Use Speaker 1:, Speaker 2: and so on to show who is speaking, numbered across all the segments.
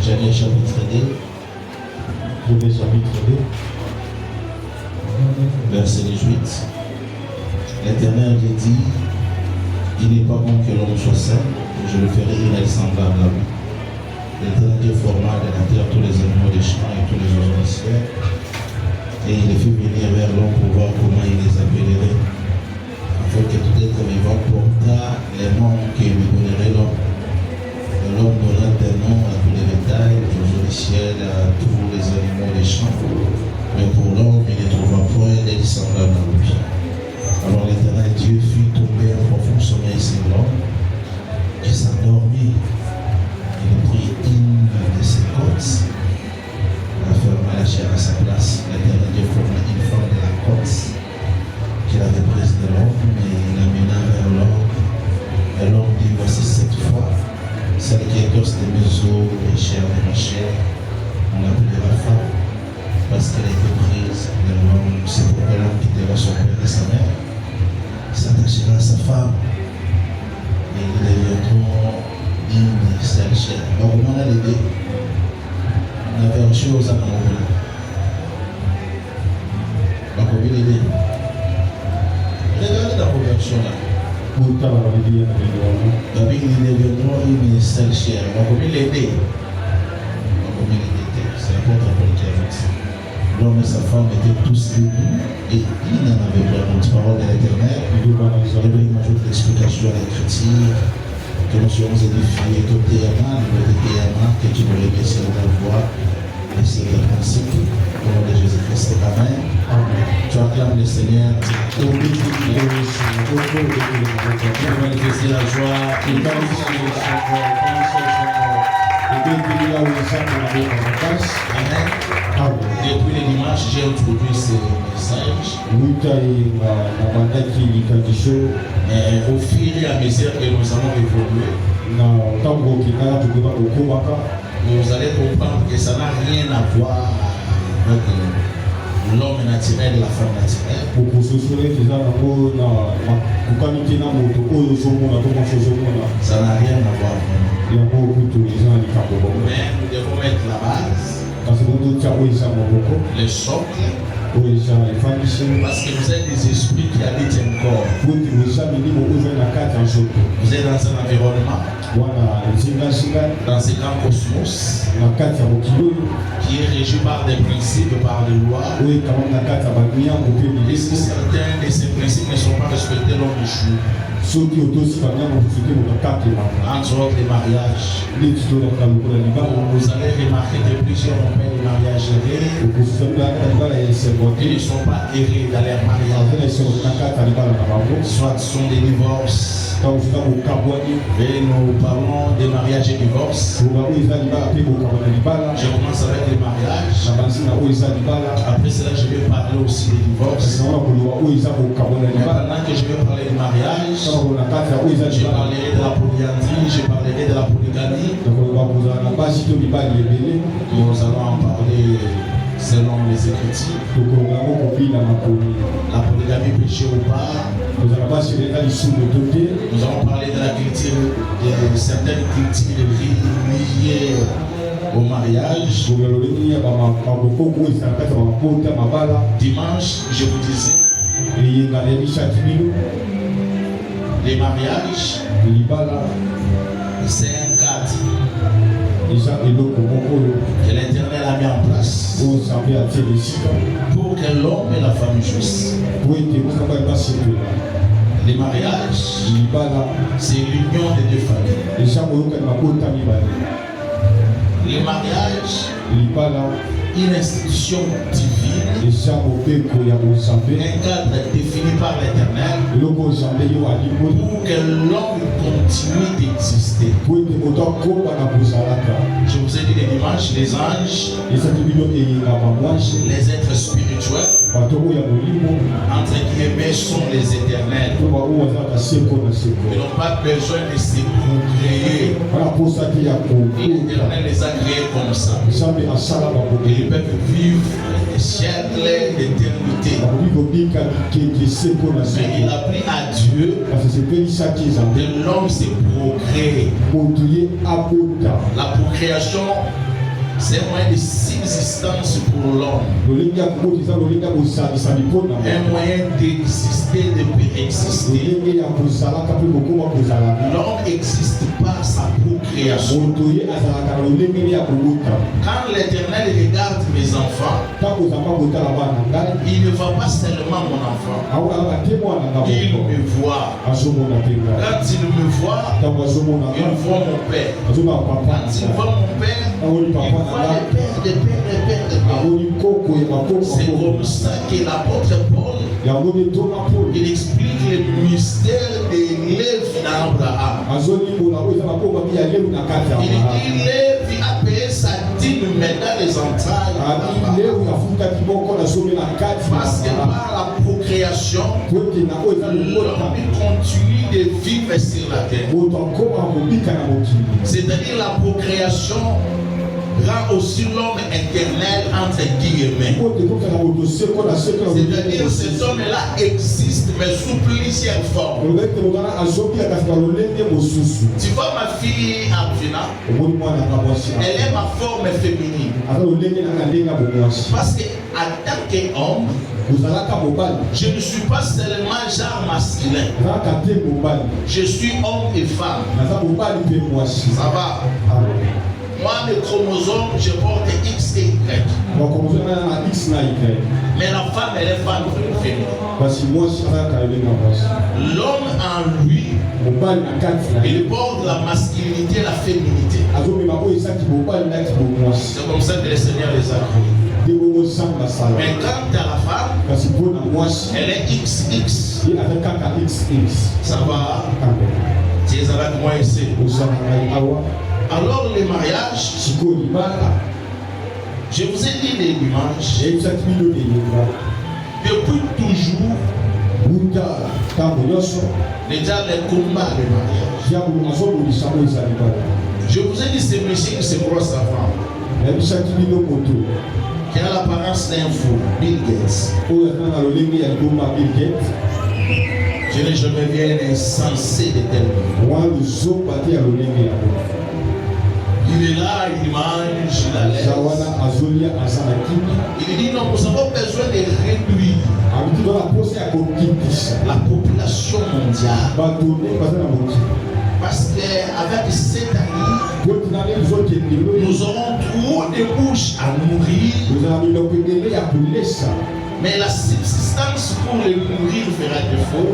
Speaker 1: Genèse chapitre 2.
Speaker 2: Genèse chapitre 2.
Speaker 1: Verset 18. L'Éternel dit, il n'est pas bon que l'homme soit seul, je le ferai inassemblable à lui. L'Éternel Dieu forma de la terre tous les animaux des champs et tous les oiseaux du ciel, et il les fit venir vers l'homme pour voir comment il les appellerait, afin que tout être vivant portât les noms qu'il lui donnerait l'homme. Et l'homme donna des noms à tous les bétails, aux oiseaux du ciel, à tous les animaux des champs. Mais pour l'homme, il ne trouva point d'aide semblable à lui. Alors l'Éternel Dieu fit tomber un profond sommeil sur l'homme, qui s'endormit. Il prit une de ses côtes, la ferma la chair à sa place. L'Éternel Dieu forma une femme de la côte qu'il avait prise de l'homme, et il l'amena vers l'homme. Et l'homme dit, voici cette fois, celle qui est os de mes os et chair de ma chair, on l'appellera femme, parce qu'elle a été prise de l'homme. C'est pourquoi l'homme quittera son père et sa mère, s'attachera à sa femme, et ils deviendront une seule chair. Donc, on a l'idée, on avait une chose à nous. Donc, on veut l'aider. Regardez la conversion là. Donc, ils deviendront une seule chair. Donc, on veut l'aider. C'est l'apôtre Paul qui a dit ça. L'homme et sa femme étaient tous unis et ils n'en avaient pas d'autre parole de l'Éternel. Il m'ajoute l'explication à l'écriture que nous serons édifiés tout théâtre, que tu nous remercies de la voix et c'est le principe au nom de Jésus-Christ. Amen. Tu acclames le Seigneur. Pour manifester la joie, il va Amen. Depuis le dimanche, j'ai introduit ce message. Au fur et à mesure que nous allons évoluer, vous allez comprendre que ça n'a rien à voir avec l'homme naturel et la femme naturelle. Ça n'a rien à voir. Mais nous devons mettre la base, le socle, parce que vous êtes des esprits qui habitent un corps. Vous êtes dans un environnement, dans ce grand cosmos, qui est régi par des principes, par des lois. Et si certains de ces principes ne sont pas respectés, l'homme échoue. Entre autres, les mariages. Vous allez remarquer que plusieurs ont fait des mariages errés. Ils ne sont pas errés dans leur mariage. Soit ce sont des divorces. Et nous parlons des mariages et divorces. Je commence avec les mariages. Après cela, je vais parler aussi des divorces. Pendant que je vais parler des mariages, je parlerai de la polyandrie, je parlerai de la polygamie. Nous allons en parler selon les Écritures. La polygamie péché ou pas. Nous allons parler de la culture, de certaines cultures liées au mariage. Dimanche, je vous disais, les mariages, c'est un cadre que l'Éternel a mis en place pour que l'homme et la femme jouissent. Les mariages, c'est l'union des deux familles. Les mariages, une institution divine, un cadre défini par l'Éternel pour que l'homme continue d'exister. Je vous ai dit les dimanches, les anges, les êtres spirituels, entre guillemets, sont les éternels. Ils n'ont pas besoin de se procréer. Et l'Éternel les a créés comme ça. Et ils peuvent vivre et siècles d'éternité. Mais il a pris à Dieu de l'homme se procréer. La procréation, c'est un moyen de subsistance pour l'homme. Un moyen d'exister, de pérexister. L'homme n'existe pas sa procréation. Quand l'Éternel regarde mes enfants, il ne voit pas seulement mon enfant. Il me voit. Quand il me voit, il voit mon père. Quand il voit mon père, il voit les pères, des pères, des pères, des pères. C'est comme ça que l'apôtre Paul, il explique le mystère des Lévi dans Abraham. Il dit Lévi a payé sa dîme dans les entrailles. Parce que par la procréation, l'homme continue de vivre sur la terre. C'est-à-dire la procréation rend aussi l'homme éternel entre guillemets. C'est-à-dire cet homme-là existe mais sous plusieurs formes. Tu vois ma fille Arvina, elle est ma forme féminine. Parce qu'en tant qu'homme, je ne suis pas seulement genre masculin. Je suis homme et femme. Ça va? Moi, mes chromosomes, je porte X et Y. Mais la femme, elle est femme féminine. L'homme en lui, il porte la masculinité et la féminité. C'est comme ça que le Seigneur les a créés. Mais quand à la femme, elle est XX. Ça va? Tu es avec moi ici. Alors les mariages, je vous ai dit les images. Depuis toujours, déjà les combats de mariage. Je vous ai dit ce monsieur qui se croit savant, qui a l'apparence d'un fou, Bill Gates. Je n'ai jamais vu un insensé de tel niveau. Il est là, il mange, il a l'air. Il dit non, nous avons besoin de réduire la population mondiale. Parce qu'avec cette année, nous aurons trop de bouches à nourrir. Mais la subsistance pour les nourrir fera défaut.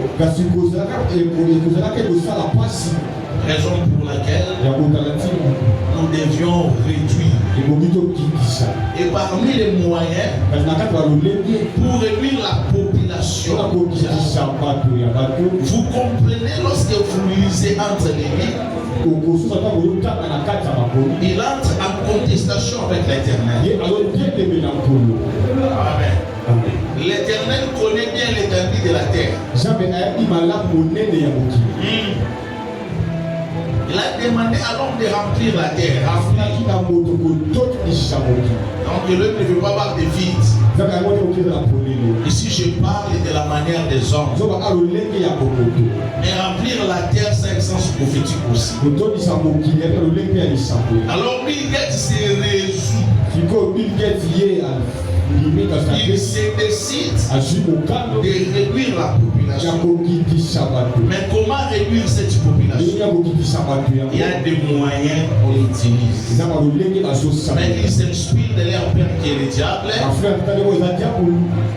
Speaker 1: Raison pour laquelle nous devions réduire. Et parmi les moyens pour réduire la population, vous comprenez lorsque vous lisez entre les lignes, il entre en contestation avec l'Éternel. Amen. L'Éternel connaît bien l'étendue de la terre. Il a demandé à l'homme de remplir la terre. Donc l'homme ne veut pas avoir de vide. Ici je parle de la manière des hommes. Mais remplir la terre, c'est un sens prophétique aussi. Alors Bill Gates s'est résout. Il se décide de réduire la population. Mais comment réduire cette population? Il y a des moyens qu'on utilise. Mais il s'inspire de leur père qui est le diable.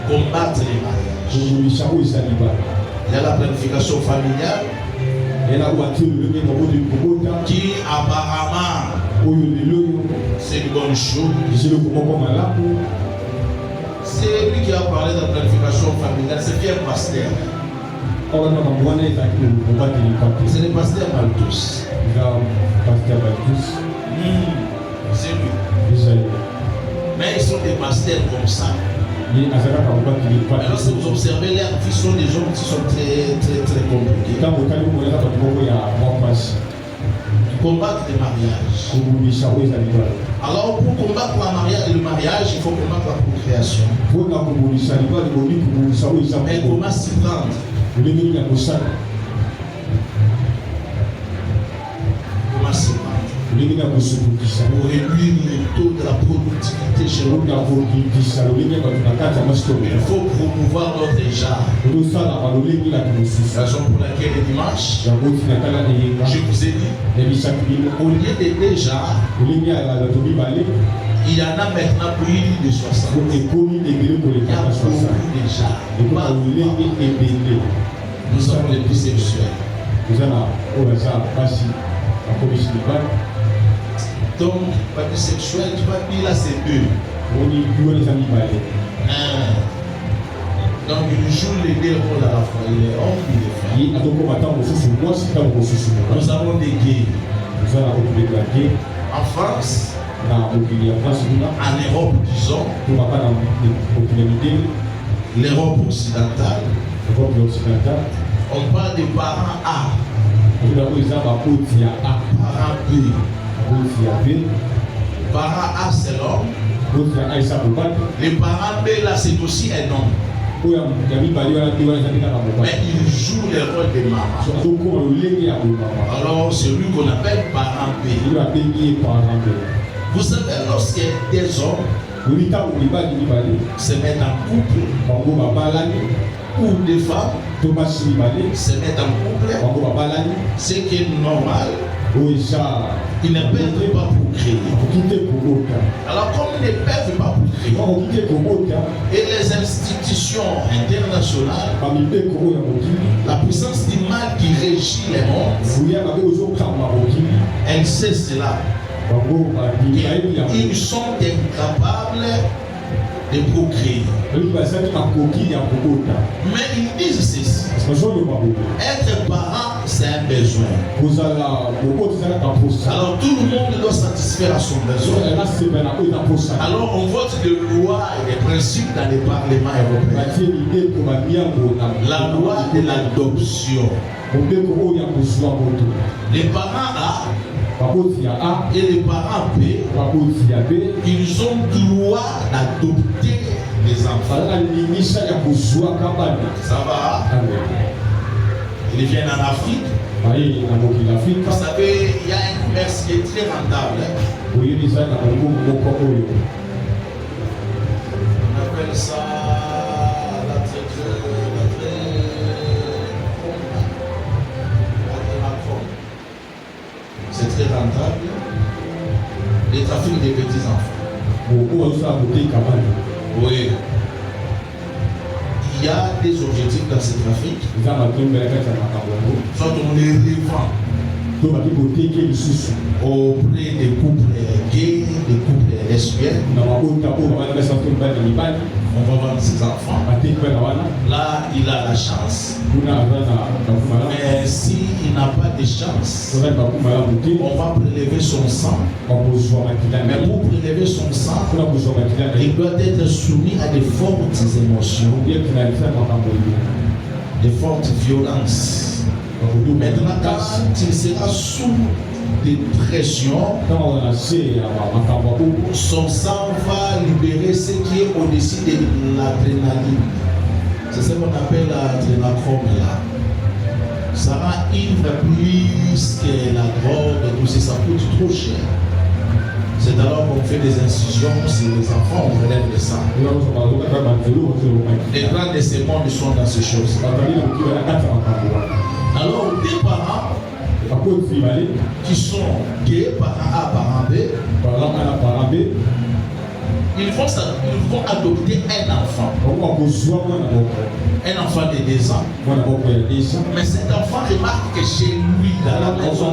Speaker 1: Combattre les mariages. Il y a la planification familiale qui apparemment c'est une bonne chose. C'est lui qui a parlé de la planification familiale, c'est Pierre Pasteur. C'est le pasteur Malthus. C'est lui. Mais ils sont des pasteurs comme ça. Mais lorsque vous observez leurs vies, sont des hommes qui sont très compliqués. combattre le mariage. Alors pour combattre le mariage, il faut combattre la procréation. Mais comment s'y prendre? Comment s'y prendre? Pour réduire le taux de la productivité chez nous, il faut promouvoir notre genre. Raison pour laquelle le dimanche, je vous ai dit, au lieu de déjà, il y en a maintenant plus de 60. Il y a beaucoup déjà. Nous avons les plus sexuels. Donc, pas plus sexuel, tu vas dire là c'est deux. Donc, il joue les deux rôles à la fois. Il est homme, il est femme. Nous avons des gays. En France, en Europe, disons, l'Europe occidentale, on parle des parents A, parents B. Parent A c'est l'homme. Les parents B là c'est aussi un homme. Mais il joue le rôle de maman. Alors c'est lui qu'on appelle parent B. Vous savez, lorsque des hommes se mettent en couple, ou des femmes se mettent en couple, c'est qui est normal. Ils ne peuvent pas procréer. Alors comme ils ne peuvent pas procréer, et les institutions internationales, la puissance du mal qui régit les mondes, elle sait cela. Ils sont incapables de procréer. Mais ils disent ceci. Être parent, c'est un besoin. Alors tout le monde doit satisfaire à son besoin. Alors on vote des lois et des principes dans les parlements européens. La loi de l'adoption. Les parents A et les parents B, ils ont droit d'adopter les enfants. Ça va? Ils viennent en Afrique. Vous savez, il y a un commerce qui est très rentable. On appelle ça la c'est très rentable. Les trafics des petits enfants. Oui. Il y a des objectifs dans ces trafics. Soit on les revend auprès des couples gays, des couples lesbiennes. On va vendre ses enfants. Là, il a la chance. Mais s'il n'a pas de chance, on va prélever son sang. Mais pour prélever son sang, il doit être soumis à de fortes émotions, de fortes violences. Maintenant, quand il sera sous des pressions, son sang va libérer ce qui est au-dessus de l'adrénaline. C'est ce qu'on appelle l'adrénachrome là. Ça rend ivre plus que la drogue et tout ça, ça coûte trop cher. C'est alors qu'on fait des incisions sur les enfants, on relève le sang. Les grands de ces mondes sont dans ces choses. Alors, des parents qui sont gays, parents A, parents B, ils vont adopter un enfant. Un enfant de 2 ans. Mais cet enfant remarque que chez lui, dans la maison,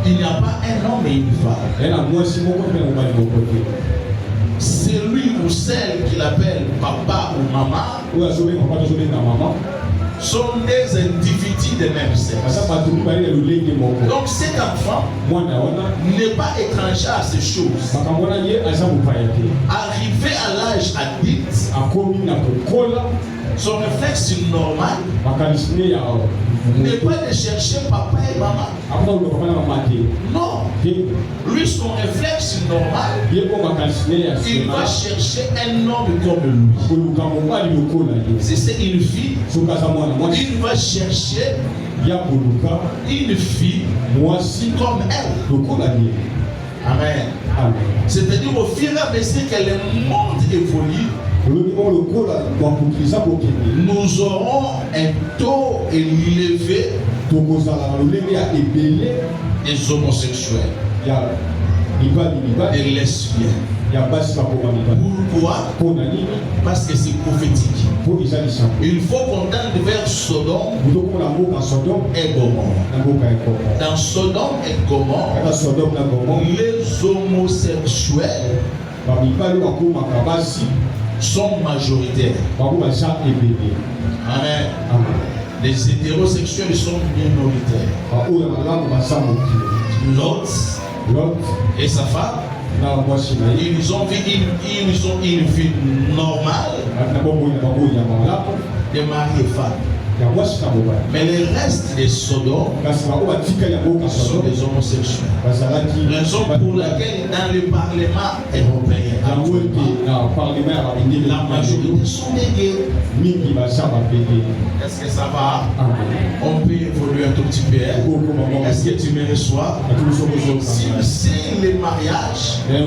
Speaker 1: il n'y a pas un homme et une femme. C'est lui ou celle qu'il appelle papa ou maman sont des individus de même sexe. Donc cet enfant n'est pas étranger à ces choses. Arrivé à l'âge adulte, Son réflexe normal n'est pas de chercher papa et maman. Non. Lui, son réflexe normal, il va chercher un homme comme lui. Si c'est une fille, il va chercher une fille comme elle. Amen. C'est-à-dire au fur et à mesure que le monde évolue, nous aurons un taux élevé des homosexuels, des lesbiennes. Pourquoi? Parce que c'est prophétique. Il faut qu'on tende vers Sodome et Gomorrhe. Dans Sodome et Gomorre, les homosexuels sont majoritaires. Amen. Les hétérosexuels sont minoritaires. Lot et sa femme, ils ont une vie normale de mari et femme. Mais le reste des Sodomes sont des homosexuels. Raison pour laquelle dans le Parlement européen, la majorité sont des gays. Est-ce que ça va? On peut évoluer un tout petit peu. Est-ce que tu me reçois? Si le mariage est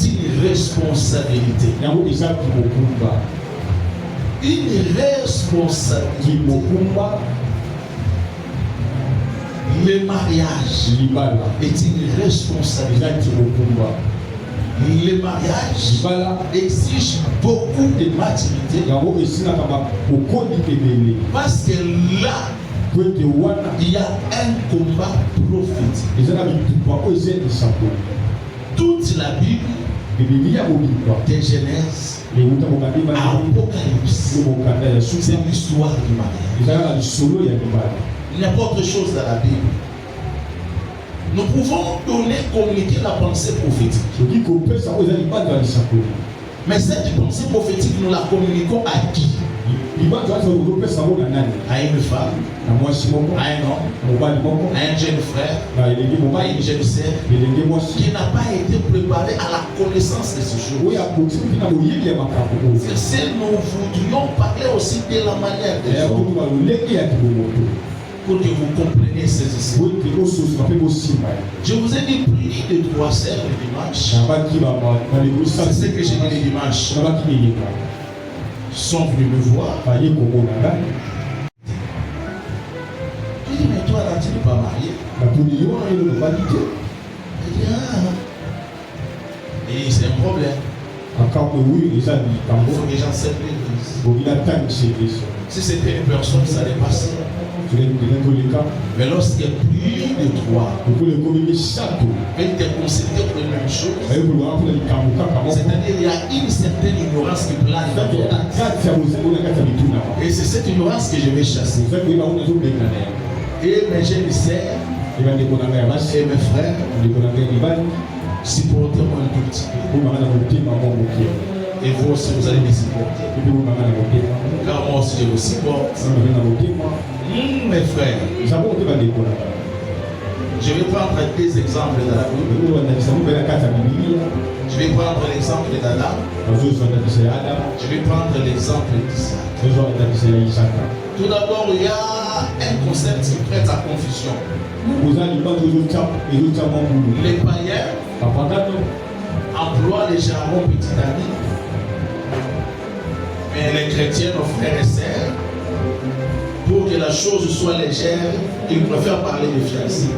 Speaker 1: une responsabilité, une responsabilité. Le mariage est une responsabilité. Le mariage exige beaucoup de maturité. Parce que là, il y a un combat prophétique. Toute la Bible, de Genèse, Apocalypse, c'est l'histoire du mariage. Il n'y a pas autre chose dans la Bible. Nous pouvons communiquer la pensée prophétique. Mais cette pensée prophétique, nous la communiquons à qui? À une femme, à un homme, à un jeune frère, à une jeune sœur qui n'a pas été préparé à la connaissance de ces choses. Si nous voudrions parler aussi de la manière de Dieu, pour que vous compreniez ces histoires. Je vous ai dit prier de 3 heures le dimanche. C'est ce que j'ai dit le dimanche. Sont venus me voir. Je dis, mais toi là tu n'es pas marié. Il dit, et c'est un problème. Il faut que les gens s'aiment l'église. Si c'était une personne, ça allait passer. Mais lorsqu'il y a plus de 3, mais te considère pour les mêmes choses, c'est-à-dire il y a une certaine ignorance qui plane dans ton tête. Et c'est cette ignorance que je vais chasser. Et mes jeunes sœurs et mes frères, supportez-moi un tout petit peu. Et vous aussi, vous allez me supporter. Car moi aussi, je vous supporte. Mes frères, je vais prendre 2 exemples de la Bible. Je vais prendre l'exemple d'Adam. Je vais prendre l'exemple d'Isaac. Tout d'abord, il y a un concept qui prête à confusion. Les païens emploient les jargons petit ami. Mais les chrétiens, nos frères et sœurs, pour que la chose soit légère, ils préfèrent parler de fiancés.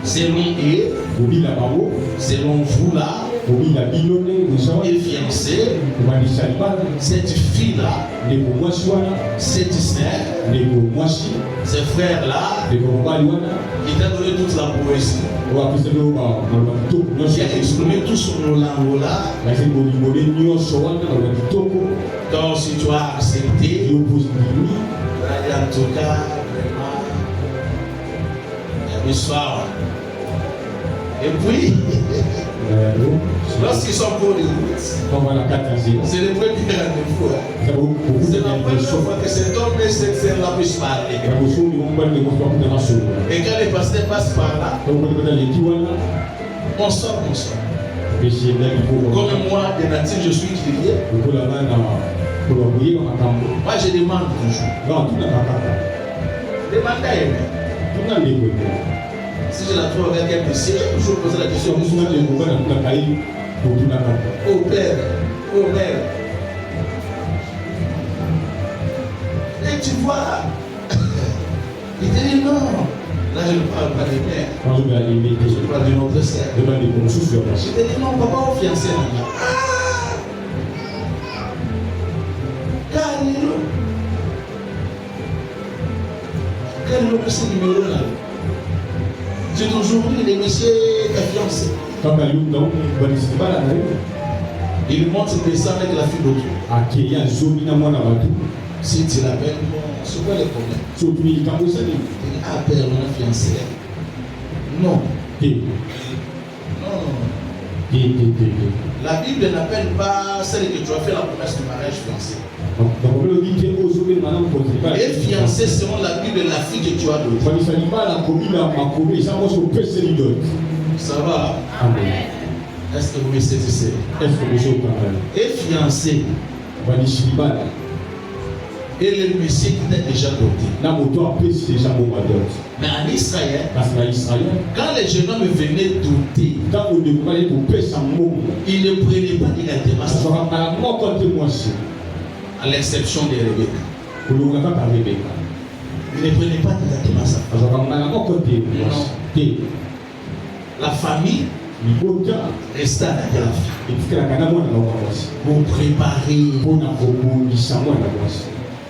Speaker 1: Selon eux, selon vous là, et fiancé, cette fille-là, cette sœur, ces frères-là, qui t'a donné toute la poésie, qui a exprimé tout son langue-là. Donc si tu as accepté, en tout cas, vraiment, soir. Et puis, Lorsqu'ils sont pour les routes, c'est le premier rendez-vous. C'est la première fois que cet homme et cette femme puissent parler. Et quand les pasteurs passent par là, on sort. Comme moi, de nature, je suis crié. Moi, je demande toujours. Demande à aimer. Si je la trouve avec un monsieur, j'ai toujours posé la question. Oh père, oh mère. Et tu vois, il te dit non. Là, je ne parle pas des mères. Je parle de notre sœur. Je te dis non, papa, au fiancé. Quel est ce numéro là? C'est aujourd'hui les messieurs fiancés. Il monte ses dessins avec la fille d'autrui. Si tu l'appelles, c'est quoi le problème? Ah, père, mon fiancé. Non. Non. La Bible n'appelle pas celle que tu as fait la promesse du mariage fiancé. Et fiancé selon la Bible la fille que tu as donnée. Ça va?
Speaker 2: Amen.
Speaker 1: Est-ce que vous me saisissez? Et fiancé. Et le monsieur qui était déjà doté. Mais en Israël, quand les jeunes hommes venaient douter, ils ne prenaient pas directement à l'exception de Rebecca. Ils ne prenaient pas directement ça. La famille resta à la fille pour préparer.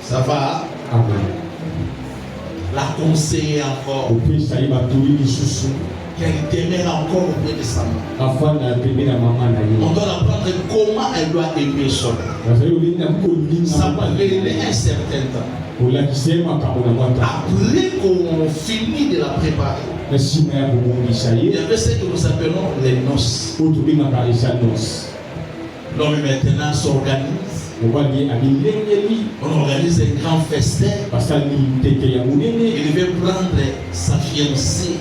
Speaker 1: Ça va?
Speaker 2: Amen.
Speaker 1: La conseiller encore. Qu'elle demeure encore auprès de sa maman. On doit apprendre comment elle doit aimer son homme. Ça va venir un certain temps. Après qu'on finit de la préparer, il y avait ce que nous appelons les noces. L'homme maintenant s'organise. On organise un grand festin. Il veut prendre sa fiancée.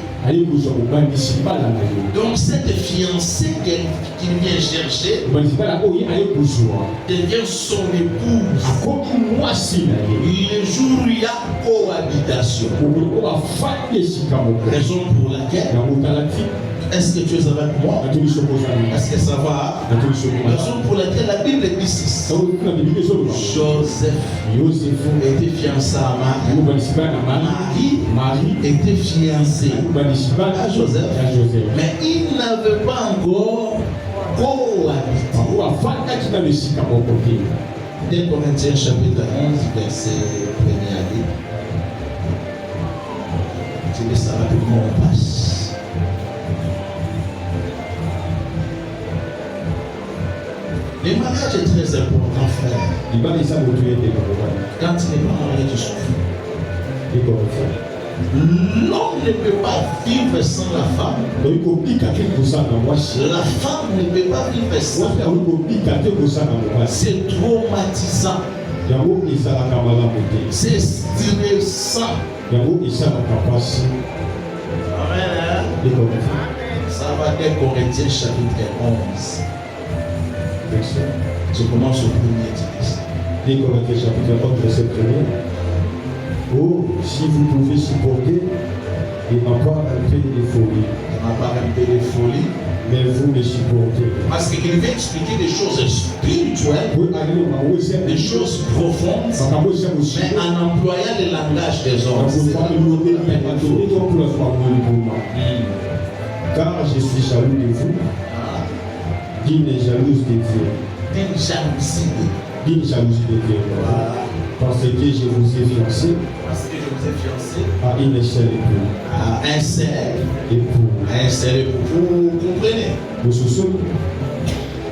Speaker 1: Donc cette fiancée qu'il vient chercher devient son épouse. Le jour où il y a cohabitation. Raison pour laquelle, est-ce que tu es avec moi? Est-ce que ça va? Raison pour laquelle la Bible dit ceci. Joseph était fiancé à Marie était fiancé à Joseph. Mais il n'avait pas encore cohabité. 2 Corinthiens chapitre 11 verset 1er à 2. Tu dis ça rapidement, on passe. Le mariage est très important, frère. Quand tu n'es pas marié, tu souffres. L'homme ne peut pas vivre sans la femme. La femme ne peut pas vivre sans l'homme. C'est traumatisant. C'est stressant. Amen. Ça va 2 Corinthiens chapitre 11. Je commence au premier texte.
Speaker 2: 2 Corinthiens chapitre 11 verset 1. Oh, si vous pouvez supporter de ma part un peu de folie. Mais vous les supportez.
Speaker 1: Parce qu'il veut expliquer des choses spirituelles, des choses profondes, mais en employant le langage des hommes.
Speaker 2: Car je suis jaloux de vous. D'une jalouse de Dieu. D'une jalousie de Dieu. Parce que je vous ai fiancé. À une seule épouse.
Speaker 1: À un seul époux. Vous comprenez?
Speaker 2: Vous souvenez?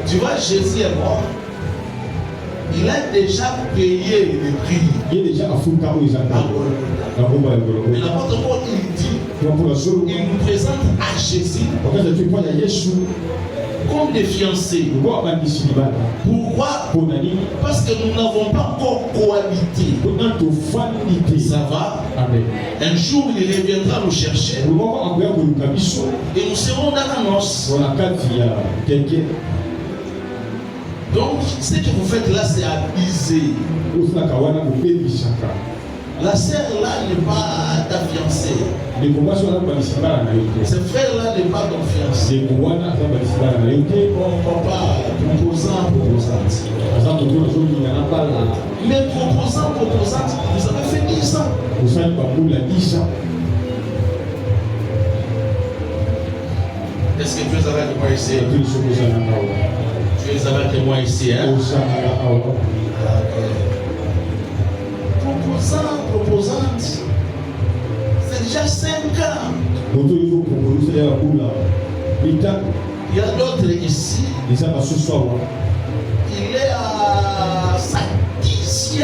Speaker 1: Tu vois, Jésus est mort. Il a déjà payé le prix.
Speaker 2: Il est déjà à foutre où ils attendent.
Speaker 1: Mais l'apôtre Paul, il dit, il nous présente à Jésus comme des fiancés. Pourquoi? Parce que nous n'avons pas encore cohabité. Ça va?
Speaker 2: Amen.
Speaker 1: Un jour, il reviendra nous chercher. Et nous serons dans la noce. Donc, ce que vous faites là, c'est abuser. La sœur là n'est pas ta fiancée. Ce frère là n'est pas ton fiancé. Bon, papa, proposant, proposante. Mais proposant, proposante, vous avez fait 10 ans. Est-ce que tu es avec moi ici? Tu es avec moi ici, hein? Proposant, proposante, c'est déjà 5 ans. Il y a d'autres ici. Il est à sa 10e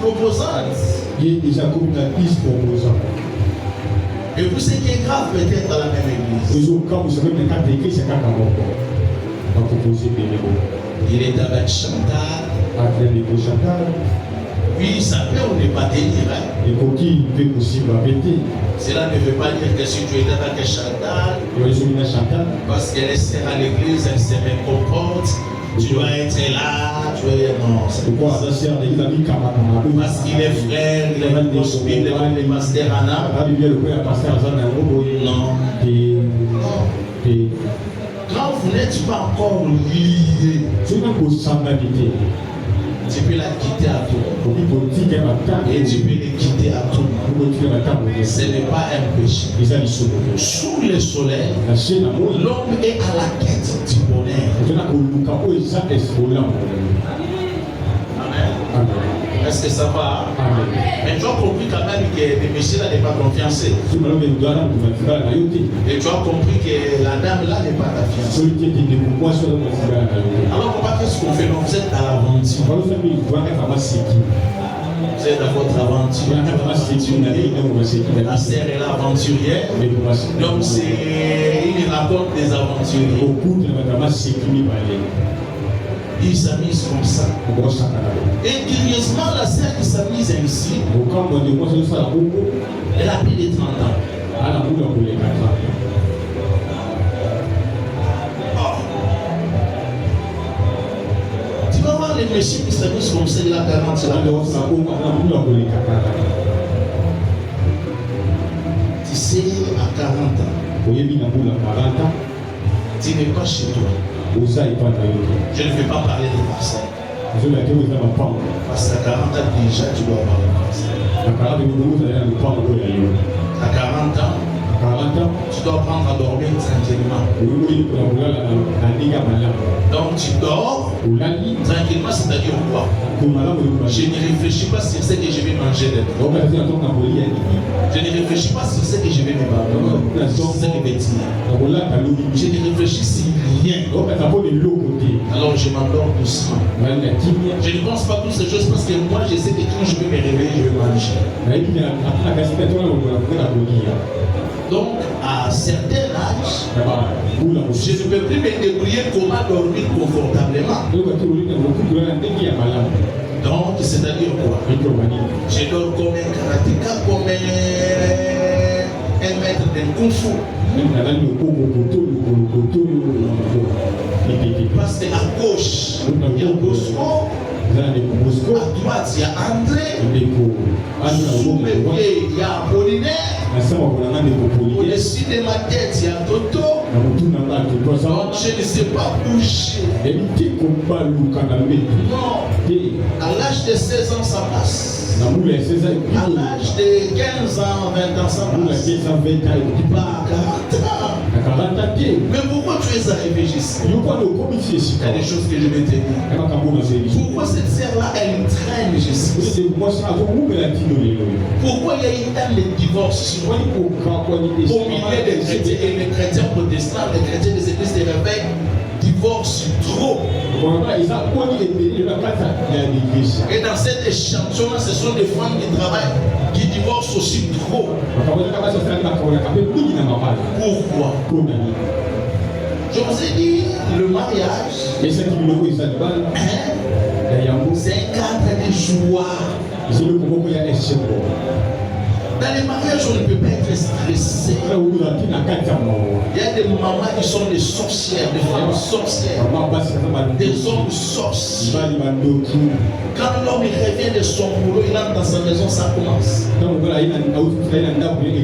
Speaker 1: proposante.
Speaker 2: Il est déjà comme la 10 proposants.
Speaker 1: Et puis ce qui est grave peut-être dans la même église. Il est avec Chantal. Oui, ça peut ou ne pas tenir. Cela ne veut pas dire que si tu es avec Chantal, parce qu'elle est sœur à l'église, elle se comporte, tu dois être là, tu es non. Parce qu'il est frère, il est gospel, il est pasteur Anna. Non. Quand vous n'êtes pas encore lié, tu peux la quitter à tout. Et tu peux les quitter à tout. Ce n'est pas un péché. Sous le soleil, l'homme est à la quête du bonheur. Amen. Est-ce que ça va?
Speaker 2: Amen.
Speaker 1: Mais tu as compris quand même que le monsieur là n'est pas confiancé. Et tu as compris que la dame là n'est pas ta fiancée. Alors pourquoi qu'est-ce qu'on fait? Vous êtes à l'aventure. Vous êtes dans votre aventure. La sœur est l'aventurière. Donc c'est une raconte des aventuriers. Il s'amuse comme ça. Et curieusement, la sœur qui s'amuse ainsi, elle a plus de 30 ans. Oh. Tu vas voir les messieurs qui s'amusent comme ça, il a 40 ans. Tu sais, à 40 ans, tu n'es pas chez toi. Je ne vais pas parler de parcelles. Parce qu'à 40 ans déjà, tu dois avoir une parcelle. À 40 ans, tu dois apprendre à dormir tranquillement. Donc tu dors tranquillement, c'est-à-dire quoi? Je ne réfléchis pas sur ce que je vais manger demain. Je ne réfléchis pas sur ce que je vais me battre. C'est les bêtises. Je ne réfléchis sur rien. Alors je m'endors doucement. Je ne pense pas toutes ces choses parce que moi je sais que quand je vais me réveiller, je vais manger. Donc, à un certain âge, je ne peux plus me débrouiller comment dormir confortablement. Donc, c'est-à-dire quoi? Je dors comme un karatéka, comme un maître de kung fu. Parce qu'à gauche, il y a Bosco. À droite, il y a André. Sous mes pieds, il y a Apollinaire. Au-dessus de ma tête, il y a Toto. Donc je ne sais pas bouger. Non. À l'âge de 16 ans, ça passe. À l'âge de 15 ans, 20 ans, ça passe. Pas 40 ans. Mais pourquoi tu es arrivé ici? Il y a des choses que je vais te dire. Pourquoi cette sœur-là, elle traîne jusqu'ici? Pourquoi il y a eu tant de divorces au milieu des chrétiens et les chrétiens protestants, les chrétiens des églises de réveil divorcent trop? Et dans cet échantillon-là, ce sont des femmes qui travaillent, qui divorcent aussi trop. Pourquoi? Je vous ai dit, le mariage,
Speaker 2: Et ça qui me dit, ça te parle.
Speaker 1: c'est un cadre de joie.
Speaker 2: C'est le moment où il y a un chèque.
Speaker 1: Dans les mariages, on ne peut pas être stressé. Il y a des mamans qui sont des sorcières, des femmes sorcières, des hommes sorciers. Quand l'homme revient de son boulot, il entre dans sa maison, ça commence.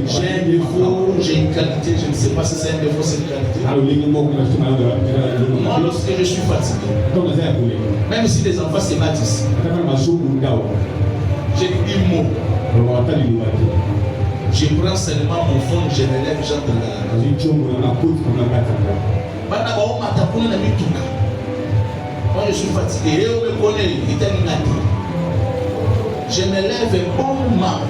Speaker 1: J'ai un défaut, j'ai une qualité, je ne sais pas si c'est un défaut, c'est une qualité. Moi, lorsque je suis fatigué, même si les enfants se battent ici, j'ai une mot. Je prends seulement mon phone, je me lève, j'entre dans la Moi je suis fatigué, je me lève un bon moment.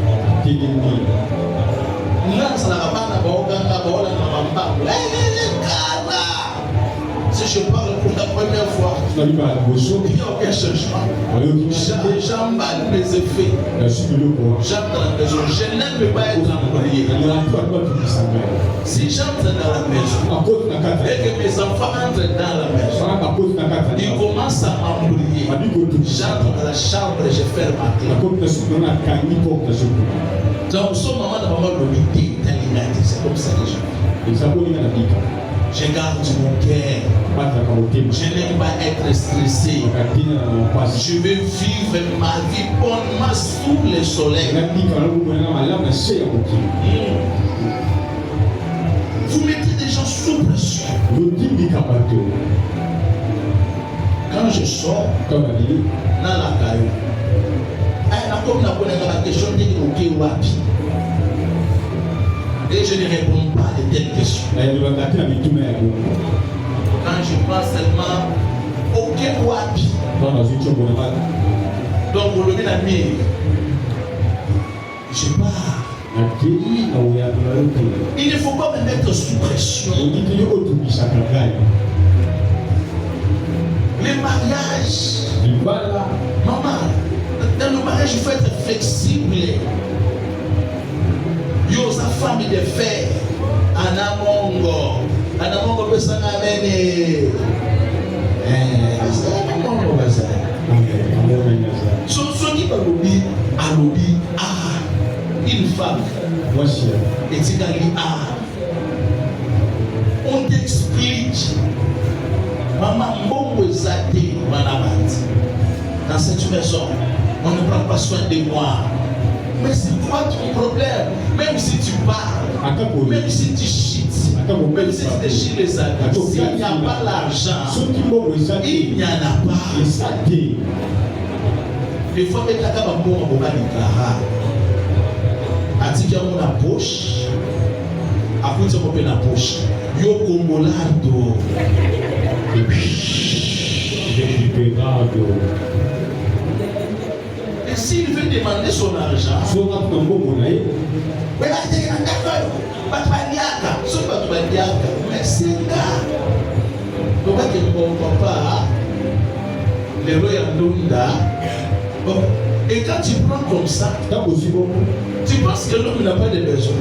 Speaker 1: Si je parle pour la première fois, il n'y a aucun changement. J'emballe mes effets. J'entre dans la maison. Je n'aime pas être embrouillé. Si j'entre dans la maison et que mes enfants entrent dans la maison, ils commencent à m'embrouiller. J'entre dans la chambre et je ferme ma clé. Donc, ce moment de maman l'unité est alimenté. C'est comme ça les gens. Je garde mon cœur. Je n'aime pas être stressé. Je veux vivre ma vie bonnement sous le soleil. Vous mettez des gens sous pression. Quand je sors dans la caillou, la question de et je ne réponds pas à de telles questions. Quand je prends seulement aucun wapi. Donc vous le mettez à mieux. Je pars. Il ne faut pas me mettre sous pression. Les mariages. Maman, dans le mariage, il faut être flexible. Yo sa famille de fer anamongo pesanga mene anamongo basa so qui balobi alobi une femme et tikali on t'explique maman mbongo ezate manabati dans cette maison on ne prend pas soin de moi. Mais c'est quoi ton problème? Même si tu parles, même si tu cheats, même si tu déchires les amis, s'il n'y a pas l'argent, il n'y en a pas. Des fois, il y a un bon Atika mon poche, après tu as la poche. Yo combolado. Et s'il veut demander son argent, mais c'est là. Papa, le roi Yandunda. Et quand tu prends comme ça, tu penses que l'homme n'a pas de besoin.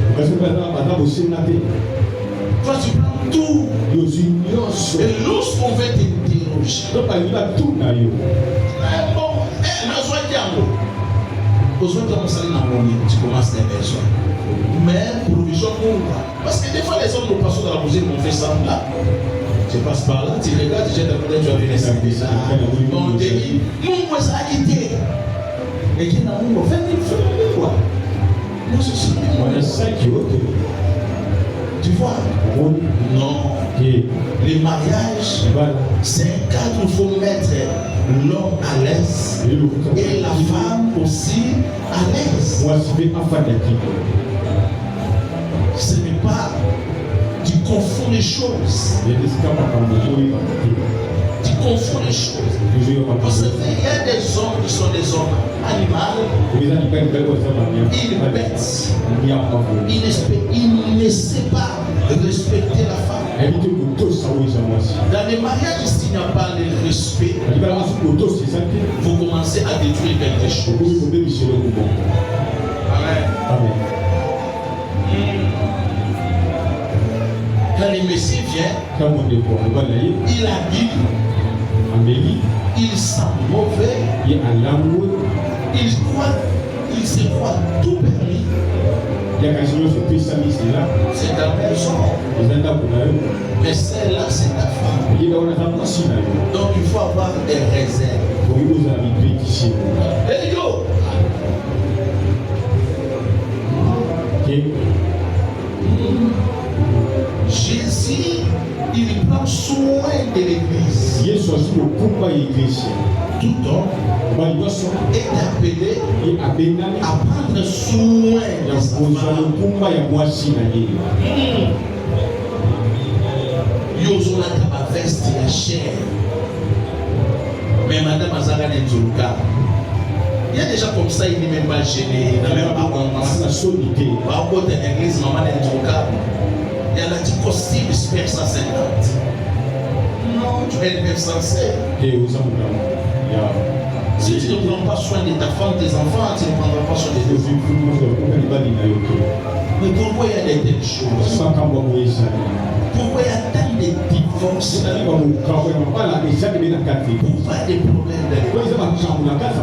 Speaker 1: Toi, tu prends tout. Et lorsqu'on veut t'interroger, tu commences des besoins. Mais provision pour moi. Parce que des fois, les hommes nous passent dans la musique, on fait ça là. Tu passes par là, tu regardes, tu jettes un coup d'œil, tu as vu les sacs déjà. On te dit, mon voisin a quitté. Et qui n'a pas fait quoi? Moi, je suis moi, tu vois? Non. Les mariages, c'est un cadre où il faut mettre l'homme à l'aise et la femme aussi à l'aise. Ce n'est pas, tu confonds les choses. Tu confonds les choses. Vous savez, il y a des hommes qui sont des hommes animaux. Ils bêtent. Ils ne savent pas respecter la femme. Dans les mariages, s'il n'y a pas le respect, vous commencez à détruire quelque chose. Amen. Quand les messieurs vient, il habille, il sent mauvais, il se croit tout permis. C'est ta maison. Mais celle-là, c'est ta femme. Donc il faut avoir des réserves. Hey yo! Jésus, il prend soin de l'église. Tout homme est appelé à prendre soin de sa femme. Yozola kaba veste ya chair. Mais madame Azara Nzuluka, il y a déjà comme ça, il n'est même pas gêné, il n'a même pas commencé à soliter. Par contre, l'église, maman Nzuluka, il y a la petite costume super 150. Non, tu es même censé. Si tu ne prends pas soin de ta femme, tes enfants, tu ne prendras pas soin de tes enfants. Mais pourquoi il y a des telles choses? Pourquoi il y a tant de divorces? Pourquoi des problèmes de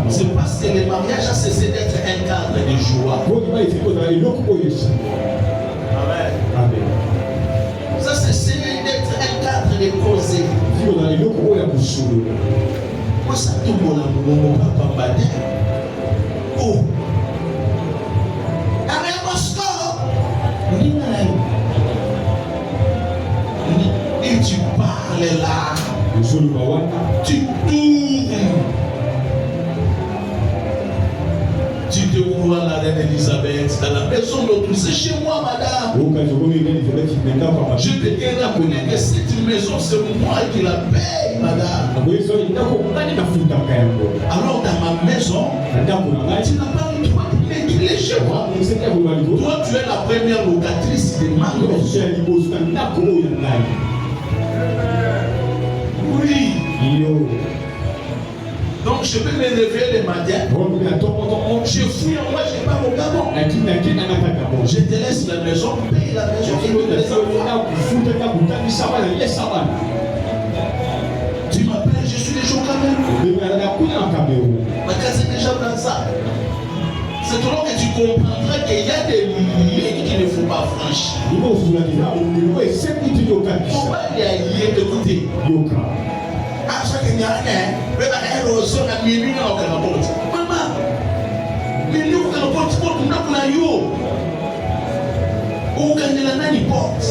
Speaker 1: c'est parce que le mariage a cessé d'être un cadre de joie. Amen. Ça a cessé d'être un cadre de causer. Moi, ça tout mon papa m'a dit. Oh! Et tu parles là, tu tournes, tu te vois la reine Elisabeth dans la maison de tous, c'est chez moi madame. Je te reconnais que cette maison c'est moi qui la paye madame. Alors dans ma maison, tu n'as pas le droit de m'écrire chez moi. Toi tu es la première locatrice de ma maison. Oui. Donc je peux me lever le matin. Je fouille en moi, je n'ai pas mon gabon. Je te laisse la maison, paye la maison. Tu m'appelles, je suis déjà au Cameroun. Ma case est déjà dans ça. C'est alors que tu comprendras qu'il y a des limites qu'il ne faut pas franchir. Pourquoi il y a lié d'écouter? Ah, ça qu'il y a un roseau à minuit au Canapot. Maman, minuit au Canapot, tu peux nous appeler yo. Ou quand il a nani porte.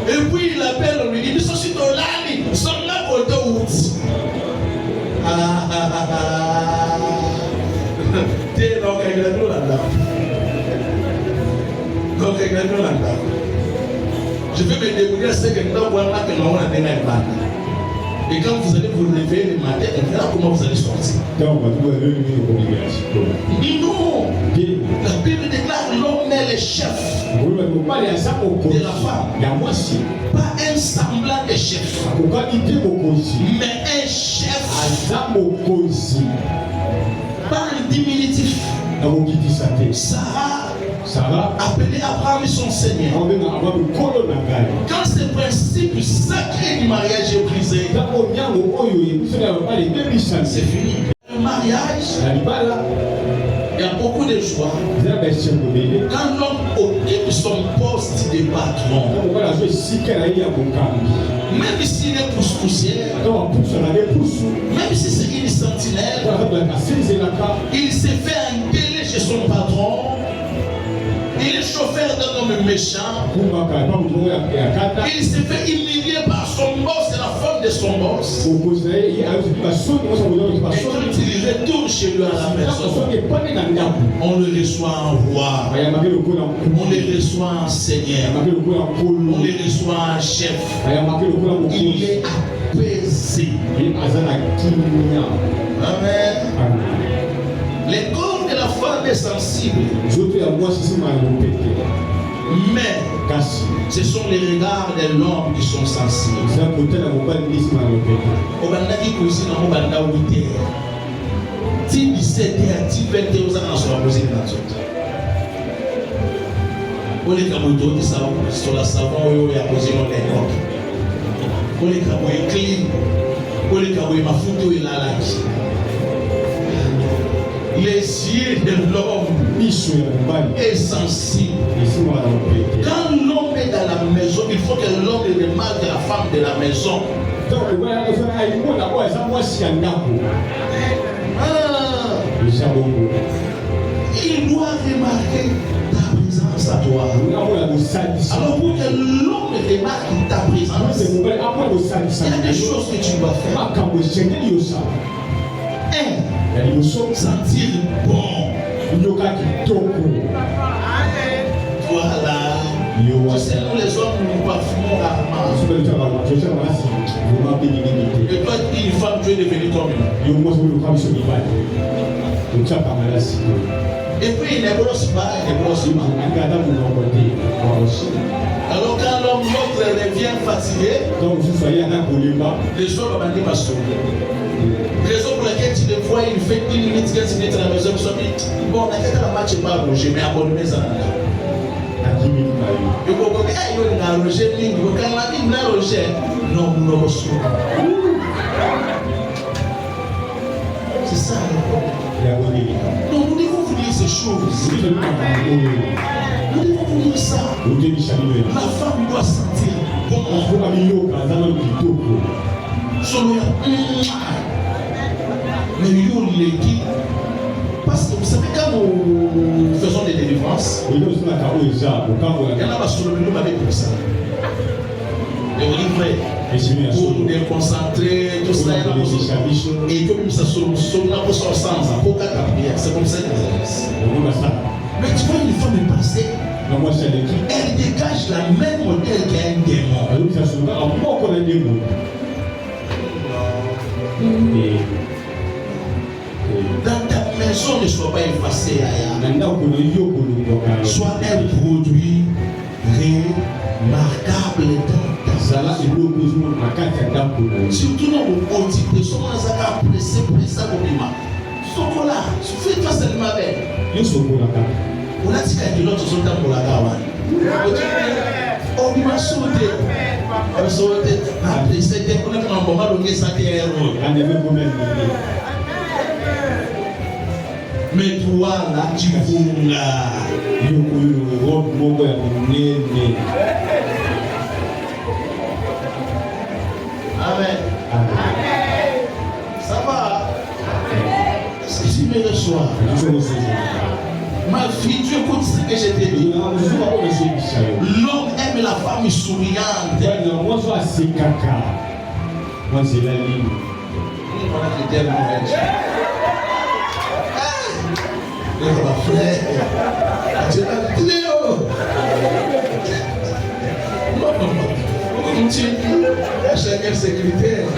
Speaker 1: Et puis il appelle, on lui dit, mais ça c'est ton lani, son là pour te route. T'es dans le gâteau là-dedans. Dans le gâteau là-dedans. Je vais me débrouiller à ce que nous avons là que nous avons la dernière bande. Et quand vous allez vous lever le matin, on verra comment vous allez sortir. Non. La Bible déclare l'homme est le chef de la femme. Pas un semblant de chef, mais un chef. Pas un diminutif. Sarah appelé Abraham son Seigneur. Quand ce principe sacré du mariage est brisé, c'est fini. Le mariage, il y a beaucoup de joie. Quand l'homme occupe son poste de patron, même s'il est pousse-poussière, même si c'est une sentinelle, il s'est fait engueuler chez son patron. Il est chauffeur d'un homme méchant. Il s'est fait humilier par son boss et la femme de son boss. Et quand il retourne chez lui à la maison, on le reçoit en roi. On le reçoit en seigneur. On le reçoit en chef. Il est apaisé. Amen. Les corps de la femme est sensible. Mais ce sont les regards de l'homme qui sont sensibles. Obandaki cuisine en Obanda 8h. 17h, 20h, vous allez en poser dans les camotos sur la savon, il y a posé dans les coques. Les camotos clean. Les camotos ma photo et la like. Les yeux de l'homme est sensible. Quand l'homme est dans la maison, il faut que l'homme remarque la femme de la maison. Il doit remarquer ta présence à toi. Alors pour que l'homme remarque ta présence, il y a des choses que tu dois faire. Sentir bon. Voilà. Je sais, nous les hommes, nous parfumons rarement. Et toi, une femme, tu es devenue comme lui. Et puis, il ne brosse pas, Alors, quand l'homme l'autre revient fatigué, les gens vont demander ma soeur. Raison pour laquelle tu le vois, il fait 10 minutes, 15 minutes à la maison, il se dit, bon, on a qu'à la match, pas Roger, mais abonné ça. Il faut que il y a Roger, il faut que la Roger, non, nous ne sommes pas. C'est ça le problème. Donc nous devons vous dire ces choses. Nous devons vous dire ça. La femme doit sentir bon. Mais parce que vous savez, quand nous faisons des délivrances, il y en a qui nous avaient pour ça. Les livrets, pour nous déconcentrer, tout ça, et comme ça, c'est comme ça que mais tu vois, une femme est passée, elle dégage la même modèle qu'un démon. Dans ta maison, ne sois pas effacé. Sois un produit remarquable dans ta surtout dans mon petit peu, si on a pressé, fais-toi seulement avec. On a dit que l'autre sont pour la gawa. On m'a sauté. On sauté. Après, c'était pour le moment donné, ça t'est mais toi là, tu voulais. Amen. Ça va? Est-ce que tu me reçois? Ma fille, tu écoutes ce que je t'ai dit. L'homme aime la femme souriante. Moi, c'est caca. Moi, c'est la ligne. Tu l'as Cléo. Chacun ses critères.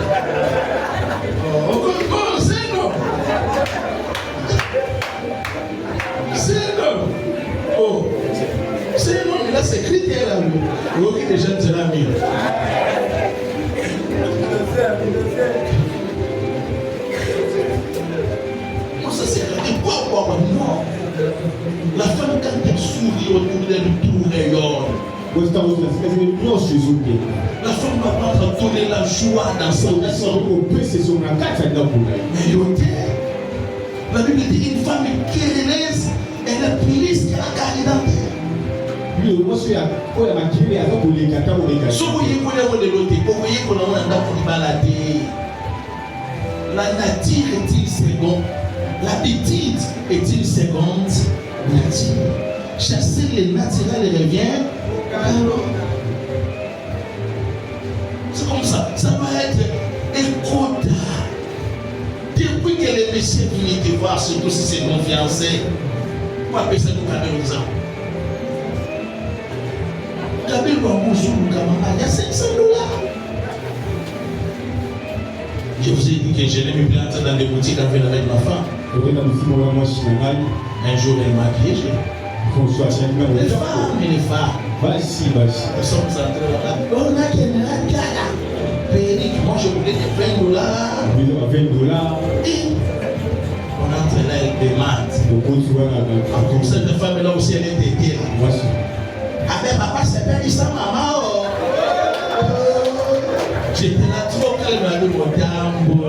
Speaker 1: C'est non. C'est non. Oh. C'est non, mais là c'est critère là. Ok, les jeunes se l'ont mis. Ça c'est quoi non. La femme quand elle sourit autour d'elle tout rayonne. La femme va pas donner la joie dans son cœur. La Bible dit une femme querelleuse, elle est plus que la caridate. La nature est une seconde. L'habitude est une seconde nature. Chasser le naturel revient alors. C'est comme ça. Ça va être un quota. Depuis que les messieurs viennent te voir, surtout si c'est mon fiancé, on va appeler ça nous cadeau exemple. J'avais le bonjour, il y a 500 $. Je vous ai dit que je l'ai mis planté dans des boutiques avec ma femme. Un jour, elle m'a piégé. Les femmes. Nous sommes entrés là-bas. On a qu'elle a gala. Moi, je voulais que $20. Et on entre là avec des maths. Comme cette femme-là aussi, elle était là. Ah ben papa, c'est pas dit ça, maman. Oh. J'étais là trop calme de mon tambour.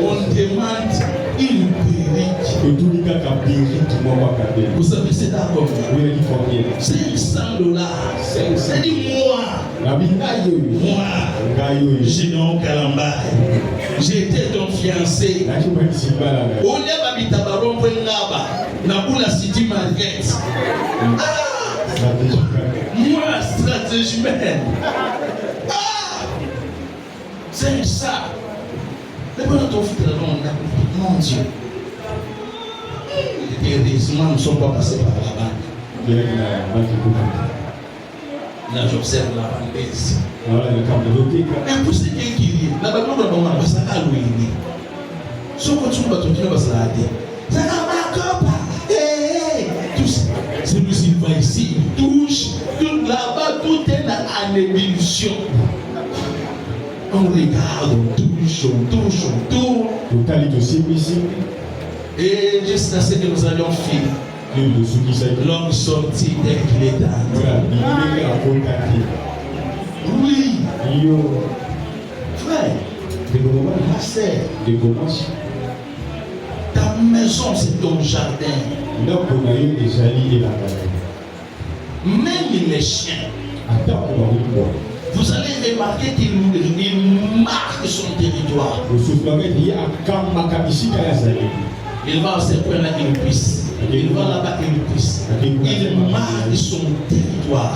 Speaker 1: On demande une perruque. Vous savez, c'est à combien? 500 $. C'est dit moi. J'ai non Kalamba. J'étais ton fiancé. On est à Bitabaron Naba. Naboula City Market. Moi, stratégie man. C'est ça. Le bon ton frère, mon Dieu. Heureusement, nous ne sommes pas passés par la banque. Là, j'observe la banquise. Et pour ce qui est qui est, la banque va se faire louer. Si on continue à tout va se la dire. Ça n'a pas celui-ci va ici, touche, tout là-bas, tout est en ébullition. On regarde, on touche, on tourne. Et jusqu'à ce que nous allions finir. L'homme sortit dès qu'il est entré. Oui. Frère, ma sœur, ta maison c'est ton jardin. Même les chiens, vous allez remarquer qu'il marque son territoire. Il va à ce point-là qu'il puisse. Il va là-bas qu'il puisse. Il marque son territoire.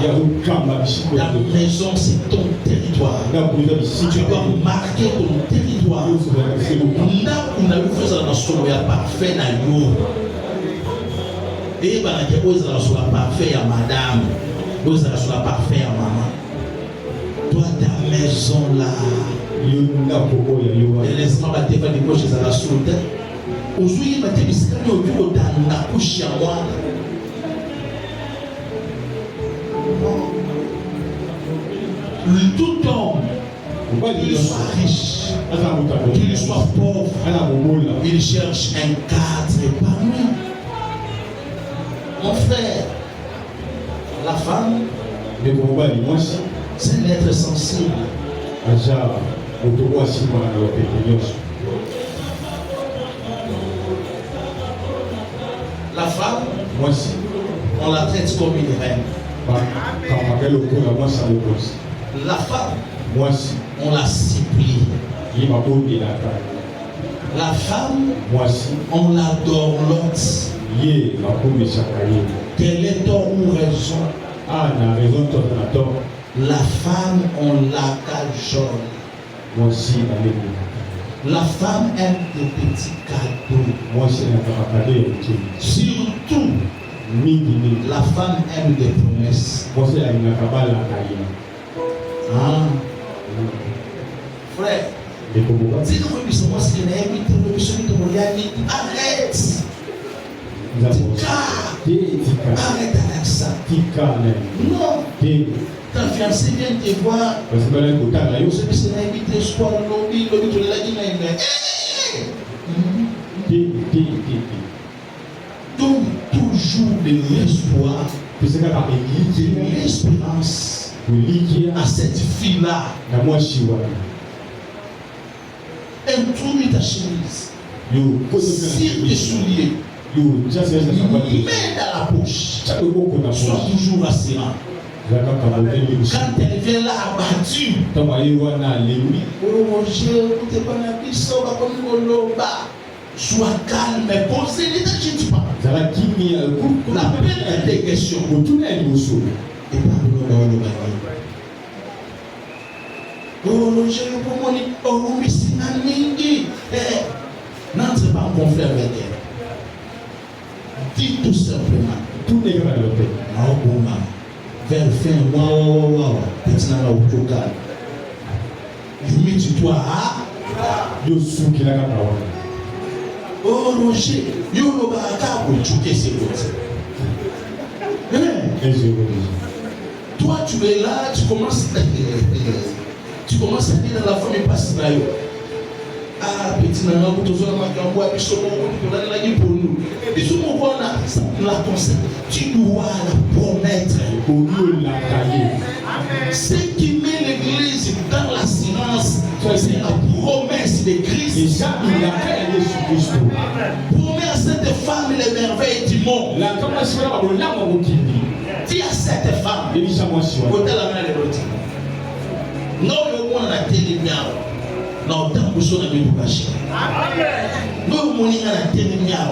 Speaker 1: La maison c'est ton territoire. Tu dois marquer ton territoire. On a vu que ça dans parfait dans l'eau. Et vous allez parfait à madame. Vous allez parfait à maman. Toi, ta maison là. Et laisse-moi battre les poches à la soute. Aujourd'hui, il m'a dit que c'est au bureau dans la couche à moi. Tout homme, qu'il soit riche, qu'il soit pauvre, il cherche un cadre parmi. Mon frère, la femme, c'est un être sensible. La femme, on la traite comme une reine. La femme, on la supplie. La femme, on la dorlote. Quelle est ton raison? La femme, on la cajole. La femme aime des petits cadeaux. Surtout, la femme aime des promesses. Ah. Frère, arrête. Arrête avec ça. Non. Ta fiancée vient te voir. C'est invité soir lobby, tu l'as dit. Donne toujours de l'espoir, de l'espérance à cette fille-là. Introduis ta chemise, cire tes souliers, mets dans la poche, sois toujours rassurant. Quand elle vient là abattue, oh mon Dieu, tu n'es pas la puissance, sois calme, posez les t'inquiète pas. La peine des questions, et pardonne le oh, je le promoni, oh, mais c'est un mingi. N'entre pas en conflit avec elle. Dis tout simplement. Tout n'est pas le fait. Vers fin, waouh, petit dans la autocar. Je mets du toit à. Yo sou qui la gata. Oh, Roger, yo no baraka pour choquer ses côtés. Toi, tu es là, tu commences à dire dans la famille passe là. Ah, petit nana, vous tous en marquant bois, puis sur mon la pour nous. Et sur mon bois, la conseil, tu dois la promettre.
Speaker 2: Et ça, il a fait à Jésus-Christ.
Speaker 1: Promets à cette femme les merveilles du monde. Dis à cette femme. Côté la main de l'autre. Non, le monde a télé bien. Non, tant que ça n'a pas été. Non, le monde a télé bien.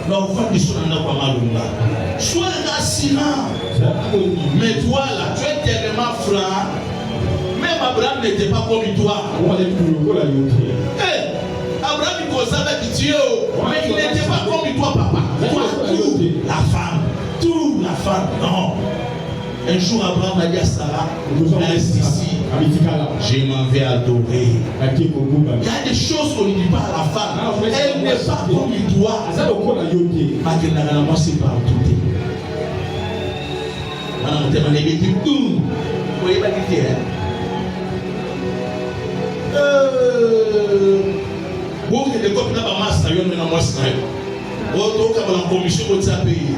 Speaker 1: Non, on va dire ça n'a pas mal. Sois rassurant. Mais toi là, tu es tellement franc. Même Abraham n'était pas comme toi. Abraham il causait avec Dieu, mais il n'était pas comme toi, papa. Toi, tout la femme, tout la femme. Non. Un jour, Abraham a dit à Sarah, reste ici. Je m'en vais adorer. Il y a des choses qu'on ne dit pas à la femme. Elle n'est pas comme toi. Moi, c'est partout. Madame, tu m'as dit, vous voyez pas qui est. Vous avez des copies dans la masse, vous avez des masse. Vous avez une commission pour ça payer.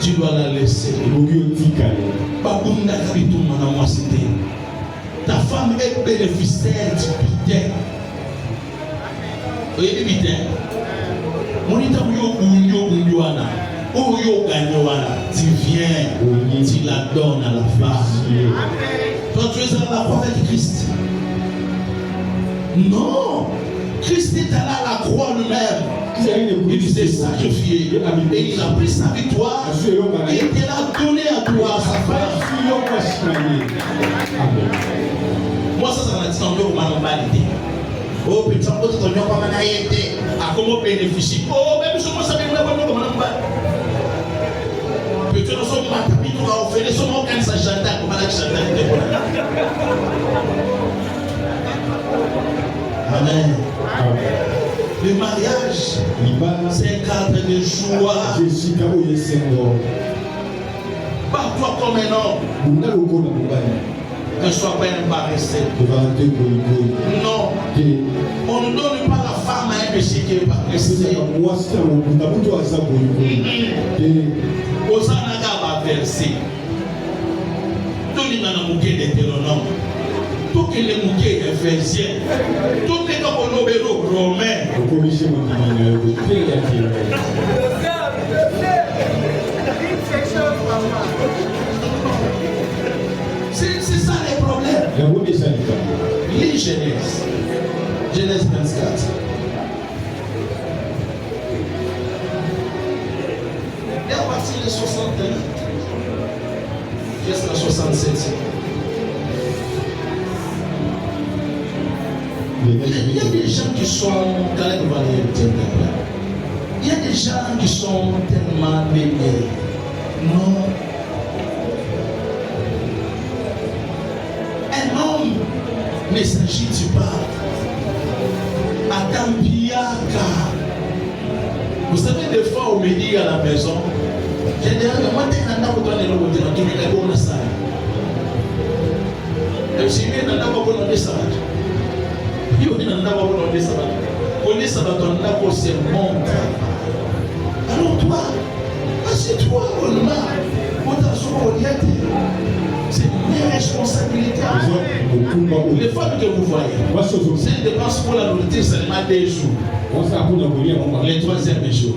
Speaker 1: Tu dois la laisser. Ta femme est bénéficiaire du bitin. Vous voyez le bitin? Tu viens, tu la donnes à la femme. Toi, tu es à la croix avec Christ. Non, Christ est allé à la croix lui-même. Il s'est sacrifié et il a pris sa victoire et il l'a donné à toi, à sa femme. Moi, ça m'a dit en deux humanité. Oh, putain, tu t'en as pas été. À comment bénéficier? Oh, même si moi, ça vient de comment on va. Putain, nous sommes pas tapis, nous avons fait des sommes aucun ça chanteur, comment la chanteur. Amen. Le mariage, c'est un cadre de joie. Parle-toi comme un homme. Ne sois pas un paresseux. Non. On ne donne pas la femme à un péché qui est paresseux. Osanaga va verser. Tout le monde a mouqué d'Hétéronome. Tout le monde a mouqué d'Éphésiens. Tout le monde a romain. C'est ça les problèmes. Lis Genèse. Genèse 24. Et à partir de 61 jusqu'à 67. Il y a des gens qui sont dans les vallées. Il y a des gens qui sont tellement bénis. Non. Un homme ne s'agit pas à Tampiaka. Vous savez, des fois, on me dit à la maison, j'ai dit, moi, tu es un homme qui est un homme. Et si tu es un homme qui est un homme, alors toi, assieds-toi au noir, c'est une responsabilité. Les femmes que vous voyez, c'est une dépense pour la nourriture seulement des jours. Les troisième jour.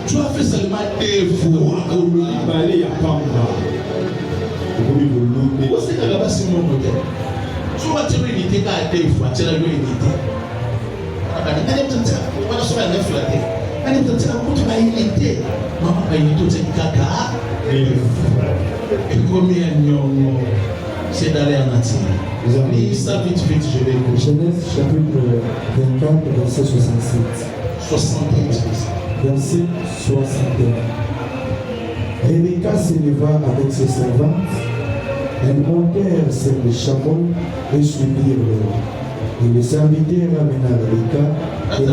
Speaker 1: Tu as fait seulement des fois. Tu vas te réunir à deux fois, tu vas te réunir. C'est d'aller en nature. Lis ça vite, je vais écouter.
Speaker 3: Genèse chapitre 24, verset 67.
Speaker 1: 71.
Speaker 3: Verset 61. Rebecca s'éleva avec ses servantes. Elles montèrent sur les chameaux et suivirent l'eau. Et les serviteurs amena Rebecca et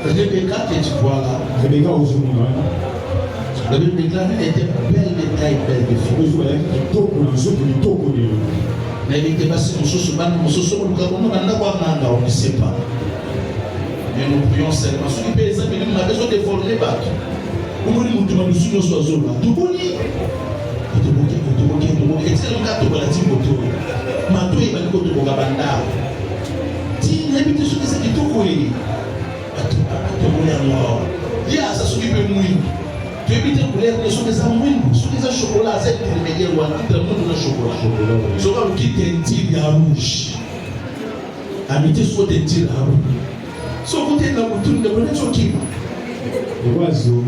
Speaker 1: Rebecca, que tu vois là,
Speaker 2: Rebecca au jour.
Speaker 1: la Bible déclare qu'elle était belle de taille, belle de fille. Mais il était passé on ne sait pas. Mais nous prions seulement. Ceux qui paient les amis, nous avons besoin de voler les bateaux. Nous avons besoin de nous soutenir sur la zone. Tout bon. Et c'est le cas de la team moto. Mato est mal côté de Gabanda. Si l'habitude sur ces qui tout courir. Il y a ça qui peut mourir. Tu évites de couler les choses des amours. Sur les chocolats, c'est le meilleur ou un monde de chocolat. Sur le qui t'entire à rouge. Amitié soit t'entire à rouge. So côté de la boutique de bonnet sur qui?
Speaker 2: Oiseau.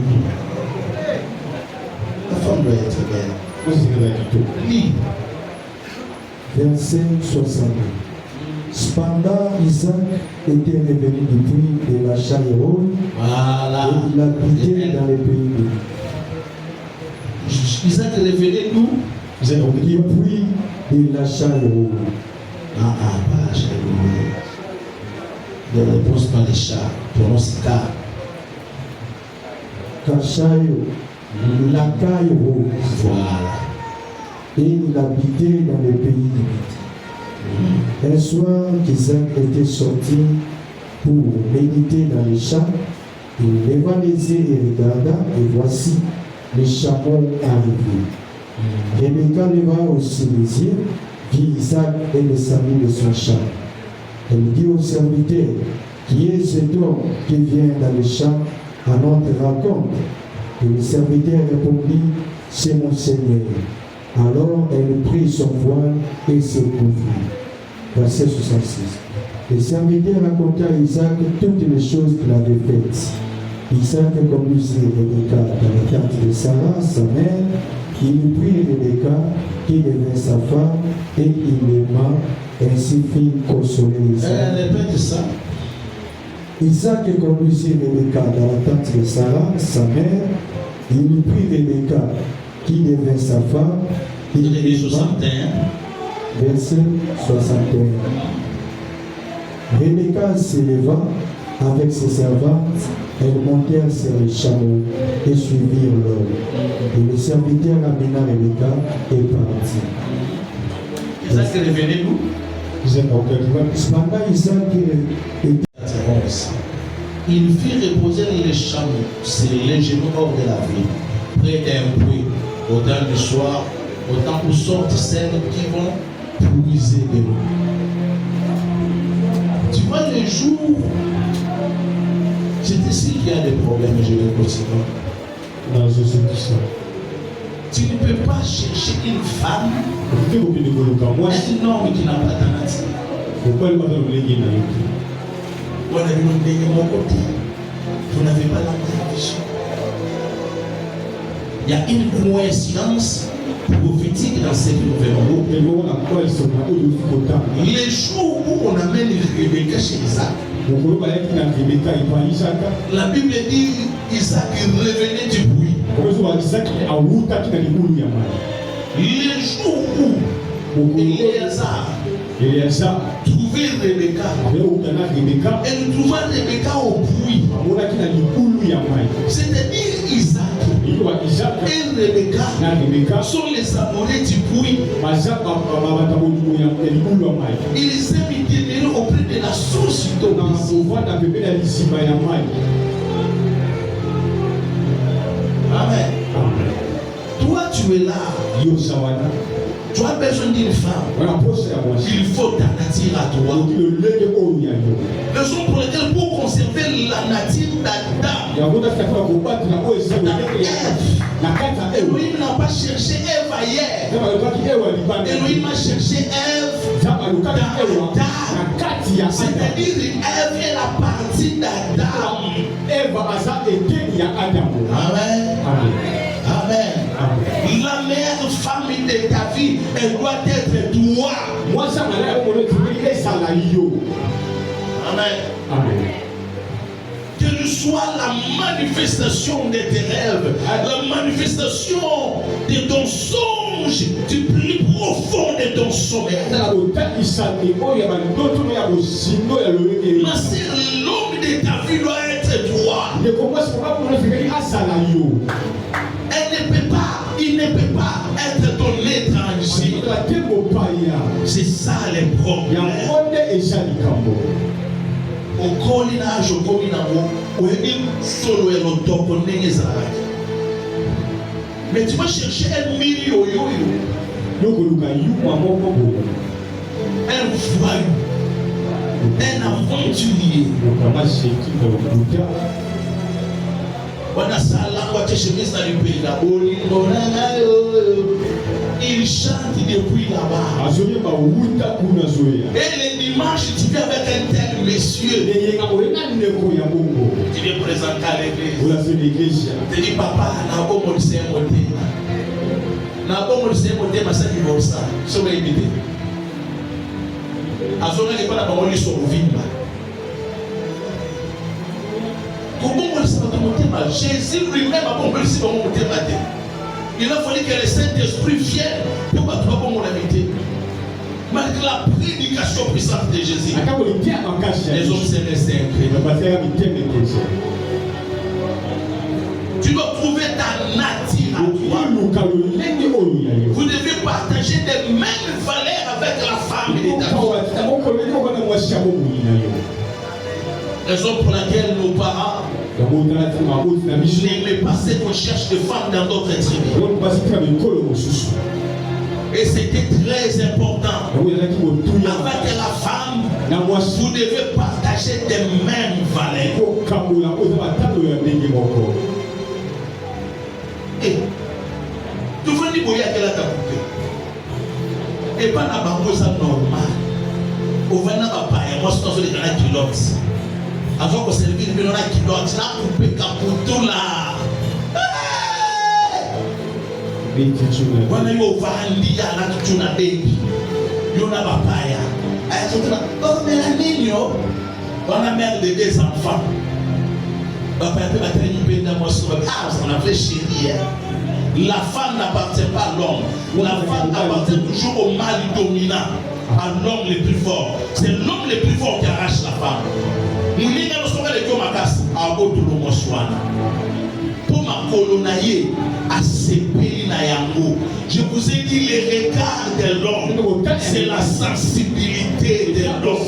Speaker 1: La femme doit être belle. Lis.
Speaker 3: Verset 62. Cependant, Isaac était revenu depuis de la Chariron
Speaker 1: Voilà.
Speaker 3: et il habitait dans les pays de
Speaker 1: Isaac est revenu d'où?
Speaker 3: depuis de la Chariron.
Speaker 1: Pas la Chariron. Ne repose pas les chats, prononce car.
Speaker 3: Kachayo, la Cairo,
Speaker 1: Voilà.
Speaker 3: et il habitait dans les pays de Un soir, qu'Isaac était sorti pour méditer dans les champs, il leva les yeux et regarda, et voici, les chameaux arrivaient. Rebecca leva aussi les yeux, vit Isaac et les amis de son champ. Elle dit au serviteur, qui est cet homme qui vient dans les champs à notre rencontre? Et le serviteur répondit, c'est mon Seigneur. Alors elle prit son voile et se couvrit. Verset 66. Le serviteur raconta à Isaac toutes les choses qu'il avait faites. Isaac conduisit Rebecca dans la tente de Sarah, sa mère. Il prit Rebecca, qui devint sa femme, et il l'aima, ainsi fit consoler Isaac.
Speaker 1: Répète ça.
Speaker 3: Isaac conduisit Rebecca dans la tente de Sarah, sa mère. Il prit Rebecca, qui devint sa femme, il l'aima.
Speaker 1: 61.
Speaker 3: Verset 61. Rebecca s'éleva avec ses servantes, elles montèrent sur les chameaux et suivirent l'homme. Et le serviteur amena Rebecca et partit.
Speaker 1: Isaac est revenu d'où?
Speaker 3: Cependant, Isaac était.
Speaker 1: Il fit reposer les chameaux sur les genoux hors de la ville, près d'un puits, au temps du soir, au temps où sortent celles qui vont puiser de l'eau. Tu vois, les jours, c'est ici qu'il y a des problèmes, je vais continuer.
Speaker 2: Dans ce sens.
Speaker 1: Tu ne peux pas chercher une femme, un homme qui n'a pas d'alternative. On a vu de mon côté, vous n'avez pas la même vision. Il y a une coïncidence prophétique dans cette nouvelle monde. Les jours où on amène Rebecca chez Isaac, la Bible dit Isaac revenait du bruit. Les jours où Éléazar trouvait Rebecca, elle trouva Rebecca au puits. C'est-à-dire Isaac et Rebecca sont les amoureux du puits. Ils aiment demeurer auprès de la source d'eau. Amen. Toi, tu es là. Tu as besoin d'une femme. Il faut ta nature à toi. Raison pour laquelle, pour conserver la nature d'Adam, Elohim n'a pas cherché Ève ailleurs. Elohim a cherché Ève dans Adam. C'est-à-dire Ève est la partie d'Adam. Amen. Amen. La meilleure femme de ta vie, elle doit être toi. Amen. Que soit la manifestation de tes rêves, la manifestation de ton songe, du plus profond de ton sommeil. Ma sœur, l'homme de ta vie doit être toi. Il ne peut pas être ton étranger. C'est ça les problèmes. Okoli na jokomi na mo, oyebi solo et l'otoko nenge zalaki. Mais tu vas chercher un milieu un voyou, un aventurier. Il chante depuis là-bas. Et les dimanches, tu viens avec un tel monsieur. Tu viens présenter à l'église. Tu dis, papa, n'a pas mon lycée monté. N'a pas mon lycée monté, ma sœur divorce. Je vais éviter. À ce moment-là, il n'y a pas la parole sur le vin. Jésus lui-même a compris si on monter matin. Il a fallu que le Saint-Esprit vienne pour battre mon invité. Malgré la prédication puissante de Jésus, les hommes se laissent incrédules. Tu dois trouver ta nature à toi. Vous devez partager les mêmes valeurs avec la femme et ta raison pour laquelle nos parents n'aimaient pas cette recherche de femmes dans d'autres tribus. Et c'était très important. Avec la femme, vous devez partager les mêmes valeurs. Et tu veux dire qu'il y a quelle ta coupé. Et pas la banque ça normal. Au venant à payer, moi je suis dans la culotte. Avant qu'on servir dans la culotte, là coupé capotou là. Quand il va vendre là tu na baby. Yo na papaya. Ay tu na oh mais la niño. On a mère de deux enfants. Papa peut battre une peine dans mon sourire. Ah, on a fait chérie. La femme n'appartient pas à l'homme. La femme appartient toujours au mâle dominant, à l'homme le plus fort. C'est l'homme le plus fort qui arrache la femme. Nous sommes les deux magas à Odoulomoswana. Pour ma colonaille à ces pays nayango. Je vous ai dit les regards de l'homme, c'est la sensibilité de l'homme.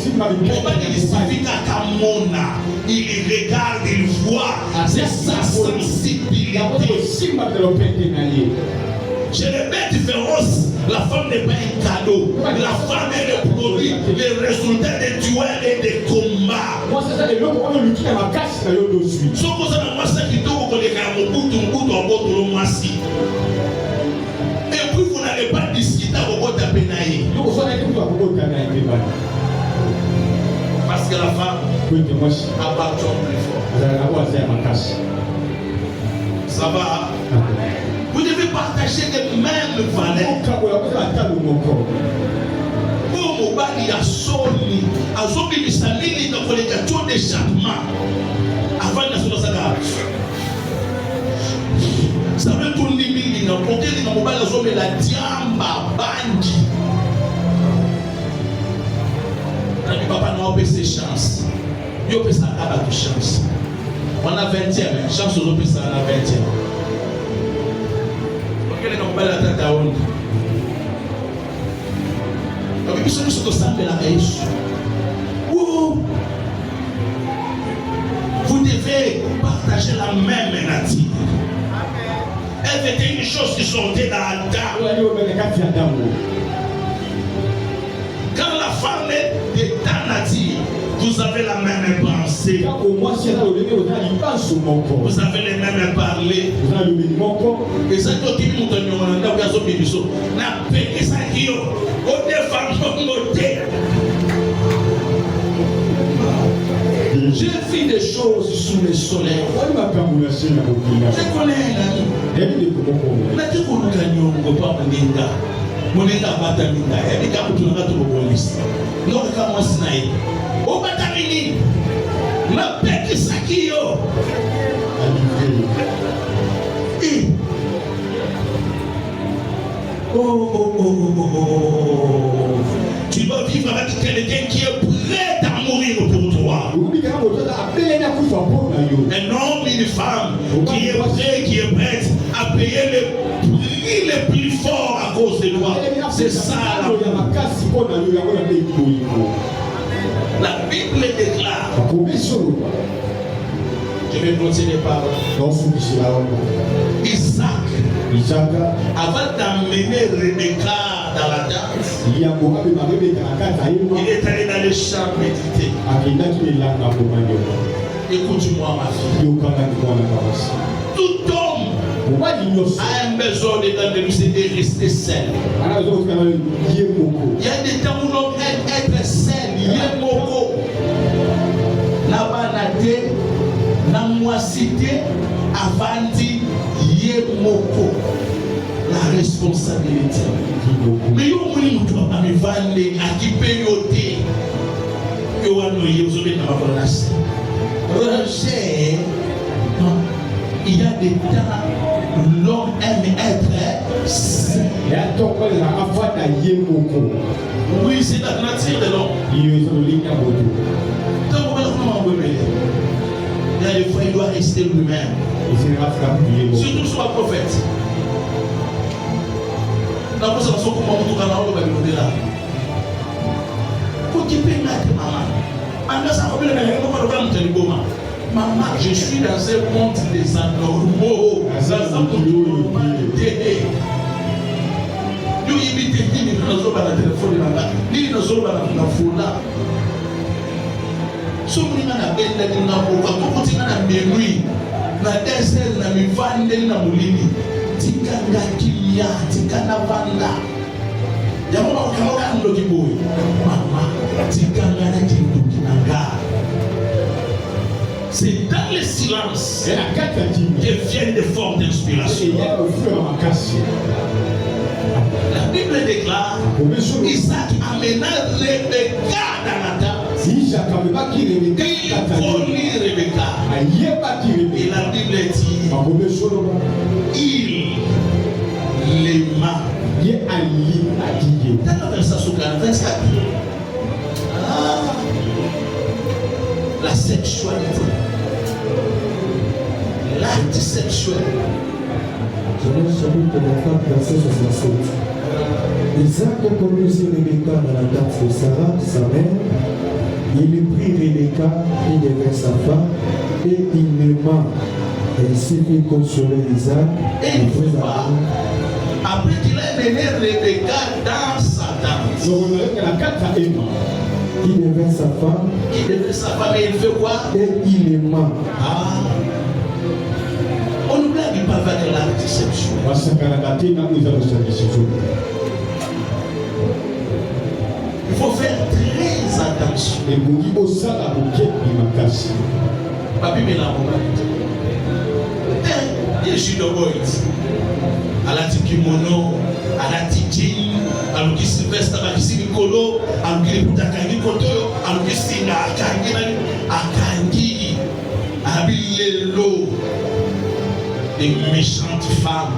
Speaker 1: Il regarde, il voit, c'est sa sensibilité. Je répète différence, la femme n'est pas un cadeau. La femme est le produit, le résultat des duels et des combats. Moi, c'est ça, les gens qui ont lutté à ma casse, c'est le dessus. Ce que ça n'a pas ça qui doit vous connaître à mon bout, en bas de l'homme. Et puis vous n'allez pas discuter à vos côtés à Pénaï. Parce que la femme appartient plus fort. Ça va? Vous devez partager les mêmes valeurs. Pour Mobali a sonné, a zombie de Salini dans les gâteaux d'échappement. Avant de se lancer là. Ça veut tourner mille dans le côté de Mobali a zombie la diamba bandi. Papa n'a pas ses chances. Il y a ça à la chance. On a 20e, chance aux autres, ça on a 20e. Ok, les gens la tête à honte. Donc, ils sont sur le sang de la hache. Vous devez partager la même nature. Elle était une chose qui sortait d'Adam. Quand la femme est de ta nature, vous avez la même pensée. Vous avez les mêmes parler. Et ça, quand il nous donne n'a payé ça qui au défendre noté. J'ai vu des choses sous le soleil. Je connais l'ami. Mais tu connais pas Moninga bataminga, et quand tu n'as pas de police, non, quand on s'naïe, au batamini, la paix qui s'acquille. Tu dois vivre avec quelqu'un qui est prêt à mourir pour toi. Un homme et une femme qui est prêt, qui est prête à payer le prix le plus fort à cause de toi. C'est ça la Bible déclare. Je vais continuer par Isaac, avant d'emmener Rebecca dans la danse, il est allé dans les champs méditer. Écoute-moi, ma fille. Tout homme a un besoin de lui, c'est de rester seul. Il y a des temps où l'homme aime être seul. Il y a beaucoup. La banalité, la moissité, avant dit, il y a beaucoup. La responsabilité. Mais il y a il y a des temps où l'homme aime être seul. Oui, c'est la nature de l'homme. Il y a des fois, il doit rester lui-même. Surtout sur un prophète. La personne qui là. Maman, je suis dans un monde des anormaux. C'est dans le silence que viennent des formes d'inspiration. La Bible déclare Isaac amena Rebecca dans la danse. Il connut Rebecca. Et la Bible dit il l'aima. Dans le verset 24. La sexualité, l'acte sexuel.
Speaker 3: Genèse chapitre 24, verset 67. Isaac conduisit Rebecca dans la tente de Sarah, sa mère. Il prit Rebecca, qui devait sa femme, et il l'aima. Ainsi fit consoler Isaac.
Speaker 1: Et il après qu'il ait mené Rebecca dans sa tente.
Speaker 3: Qui devait sa femme.
Speaker 1: Qui devait sa femme, et il fait quoi?
Speaker 3: Et il l'aima.
Speaker 1: Ah. On ne blague pas avec l'acte sexuel. Il faut faire très attention. Papi me l'a dit. Je suis de boys. À la kimono, à la jean, à la Sylvestre, à la Nicolo, à la Kangi Koto, à la Singa, à Kangi, à Bilelo, des méchantes femmes.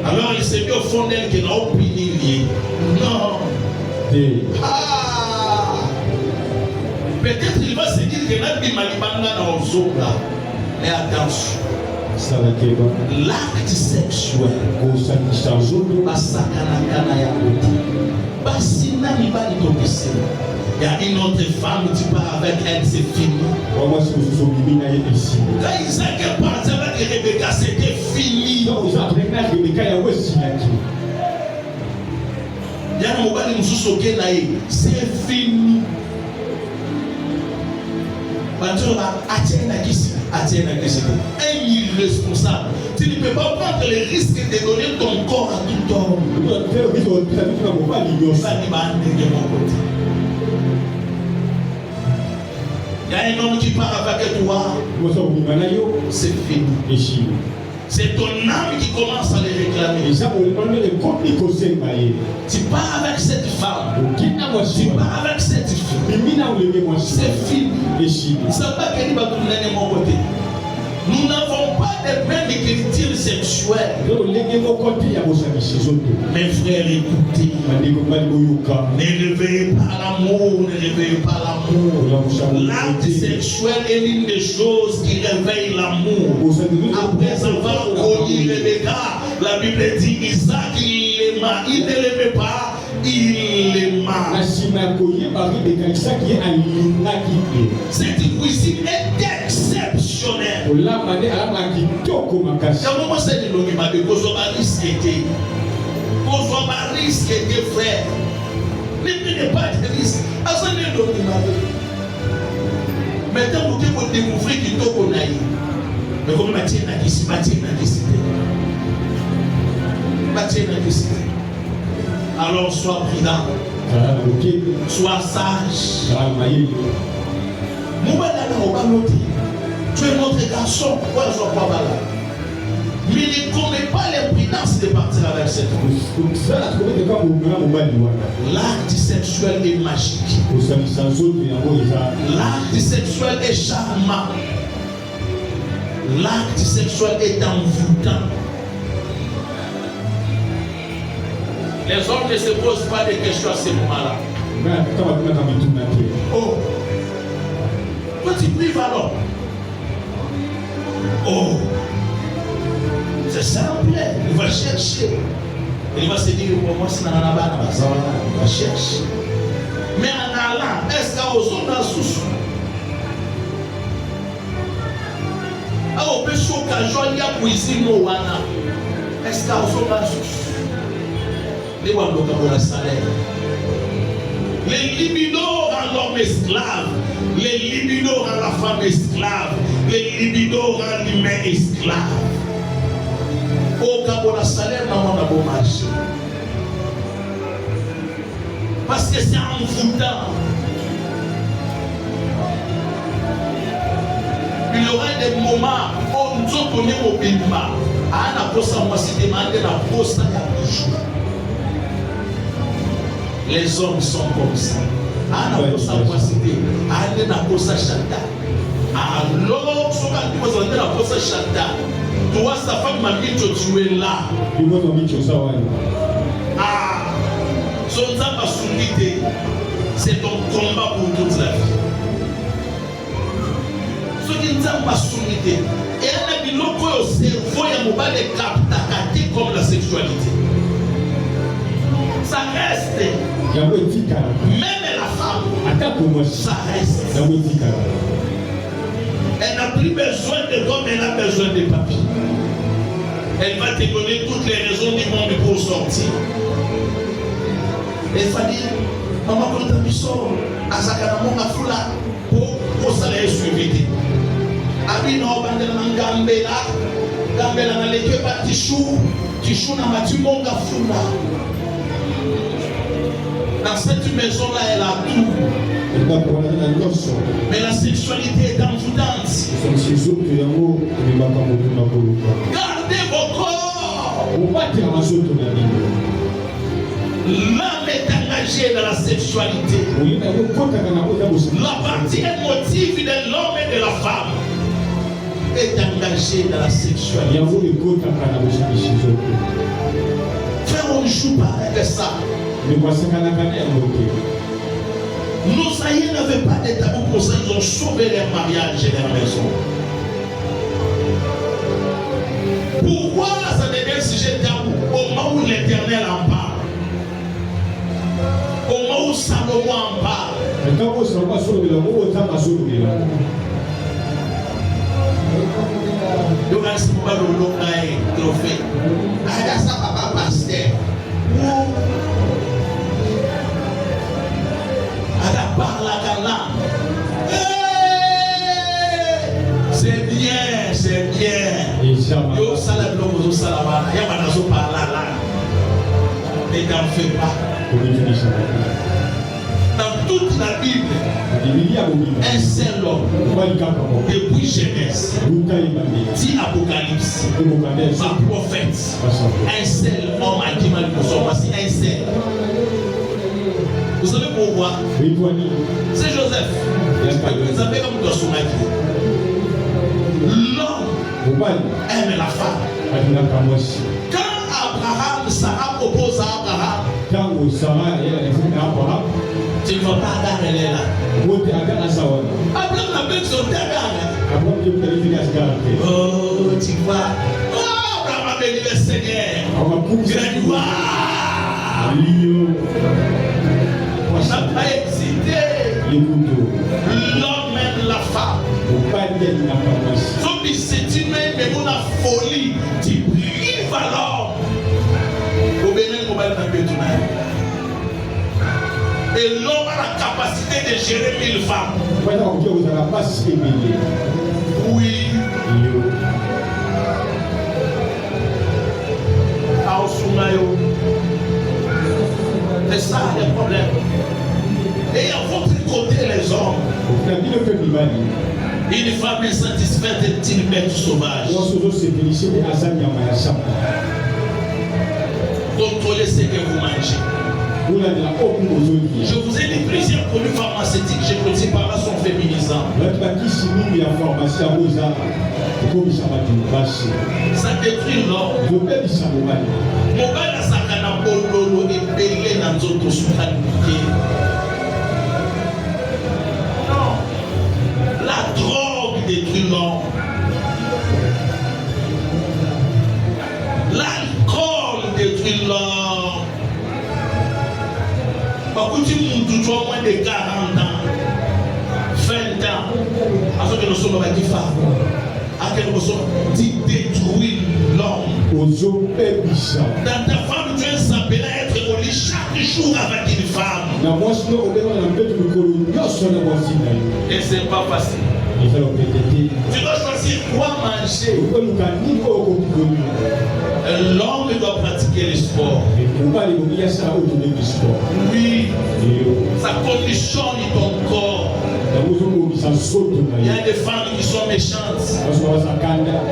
Speaker 1: Alors il s'est mis au fond d'elle qui n'a aucune idée. Non. Ah. Peut-être il va se dire que Nabi Malibanga dans le zoo là. Mais attention. L'acte sexuel. Il y a une autre femme, tu pars avec elle, c'est fini. Quand Isaac est parti avec Rebecca, c'était fini. Il y a un moment où c'est fini. Un irresponsable. Tu ne peux pas prendre le risque de donner ton corps à tout homme. Il y a un homme qui part avec toi. C'est fini. C'est ton âme qui commence à les réclamer. Tu pars avec cette femme. Tu pars avec cette fille. C'est fini. Ça va pas qu'elle va tourner de mon côté. Nous n'avons pas de même écriture sexuelle. Mes frères, écoutez. Ne réveillez pas l'amour, ne réveillez pas l'amour. L'acte sexuel est l'une des choses qui réveille l'amour. Après avoir connu Rebecca, la Bible dit Isaac l'aima. Il ne l'aimait pas, il l'aima. Cette cuisine est exceptionnelle. Comment c'est le nom de risque était frère. Ne prenez pas de risque. Maintenant, vous devez découvrir qu'il faut qu'on aille. Mais comme Mathieu n'a décidé. Alors sois prudent. Sois sage. Tu es notre garçon. Mais ne commets pas l'imprudence de partir avec cet homme. L'acte sexuel est magique. L'acte sexuel est charmant. L'acte sexuel est envoûtant. Les hommes ne se posent pas de questions à ce moment-là. Oh, toi tu prives alors. Oh, c'est simple. Il va chercher. Il va se dire, pour moi, c'est un abat, il va chercher. Mais en allant, est-ce qu'à aux autres sous au péché casual, il y a cuisine au wana. Est-ce qu'à aux autres sous les wanoka pour la salaire. Les libidos rendent l'homme esclave. Les libidos rendent la femme esclave. Les libidos rendent l'humain esclave. Au cas pour la salaire, on a beau marché. Parce que c'est envoûtant. Il y aura des moments où nous sommes connus au bimba. À la poste, moi, c'est demandé la poste à la toujours. Les hommes sont comme ça. À la poste, moi, c'est la poste à chata. Alors, ce qu'on dit, c'est la poste à chata. Toi, sa femme m'a dit que tu es là. Ah, son âme soulité, c'est ton combat pour toute la vie. Ce qui nous a soulité, et un ami loco au cerveau, il y a un mobile capté comme la sexualité. Ça reste. Même la femme, ça reste. Elle n'a plus besoin de gomme, elle a besoin de papier. Elle va te donner toutes les raisons du monde pour sortir. Elle va dire, maman, quand tu as mis ça, à Zakanamon, à Fula, pour salaire suivi. Abino, Bandela, Gambela, na leke ba Tichou na Matumonga Fula. Dans cette maison-là, elle a tout. Mais la sexualité est envoûtante. Gardez vos corps. L'homme est engagé dans la sexualité. La partie émotive de l'homme et de la femme est engagée dans la sexualité. Frère, on joue pas avec ça. Nos aïeux n'avaient pas de tabou pour ça, ils ont sauvé leur mariage et leur maison. Pourquoi ça devient un sujet tabou? Au moment où l'Éternel en parle, au moment où Salomon en parle. Donc, c'est pas le long d'un trophée. Ah, ça va pas passer. C'est bien, c'est bien. Yo salam lo salamana. Ya banazo parla là. Ne t'en fais pas. Dans toute la Bible, un seul homme, depuis Genèse, dit Apocalypse, un prophète, un seul homme a dit mal pour son voici un seul. Vous savez pourquoi? C'est Joseph. Vous savez comme dans son mari. L'homme aime la femme. Quand Abraham, Sarah propose à Abraham, tu ne vas pas agarrer là. Abraham appelle son Agar. Oh, tu vois. Oh, Abraham a béni le Seigneur. Il a dit, waouh. n'a pas hésité. L'homme mène la femme. Donc c'est une même folie. Tu prives alors. Et l'homme a la capacité de gérer 1000 femmes. Oui. C'est ça le problème. Et à votre côté les hommes, une femme insatisfaite est une bête sauvage. Contrôlez ce que vous mangez. Je vous ai dit plusieurs produits pharmaceutiques, je ne sais pas là, sont féminisants. Ça détruit l'homme. Mon père a sa canapololo et belé dans notre soukanité. Non. La drogue détruit l'homme. L'alcool détruit l'homme. Beaucoup de monde, tu as moins de 40 ans, 20 ans, afin que nous sommes avec des femmes, afin que nous sommes détruire l'homme. Dans ta femme, tu es appelé à être au lit chaque jour avec une femme. Et c'est pas facile. Tu dois choisir quoi manger. L'homme doit pratiquer le sport. Oui. Ça conditionne ton corps. Il y a des femmes qui sont méchantes.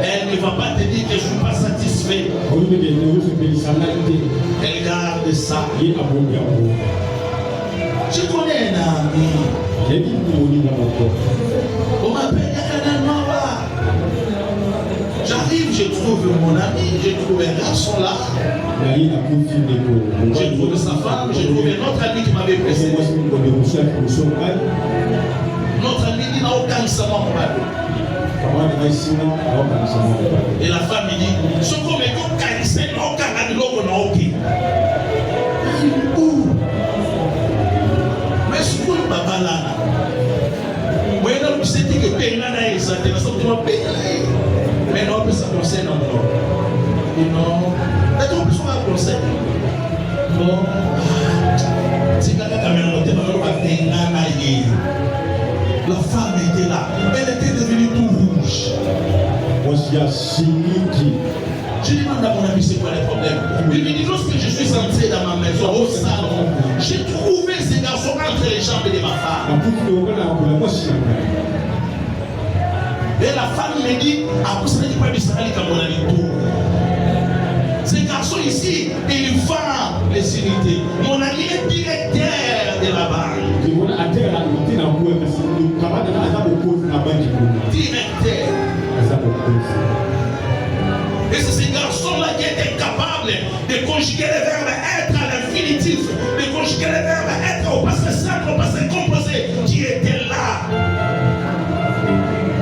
Speaker 1: Elle ne va pas te dire que je ne suis pas satisfait. Elle garde ça. Je connais un ami. On m'appelle Yakana Noa. J'arrive, je trouve mon ami, je trouve un garçon là. J'ai trouvé sa femme, j'ai trouvé notre ami qui m'avait précédé. Notre ami n'a aucun savoir. Et la femme il dit, ce qu'on me dit, c'est aucun ami, l'autre n'a aucun. Mais ce qu'on m'a là, moi, je sais que pays là, ça te laisse pas payer. Mais non, ça concerne non. Et non, est-ce qu'on peut se conseil? Non, c'est quand la femme était là, elle était devenue tout rouge. Je demande à mon ami c'est quoi le problème. Il me dit lorsque je suis entré dans ma maison au salon, j'ai trouvé ces garçons entre les jambes de ma femme. Et la femme me dit, ces garçons ici, ils vendent les unités. Mon ami est directeur de la banque. Directeur. Et c'est ces garçons-là qui étaient capables de conjuguer le verbe être à l'infinitif, de conjuguer le verbe être au passé simple, au passé composé, qui était là.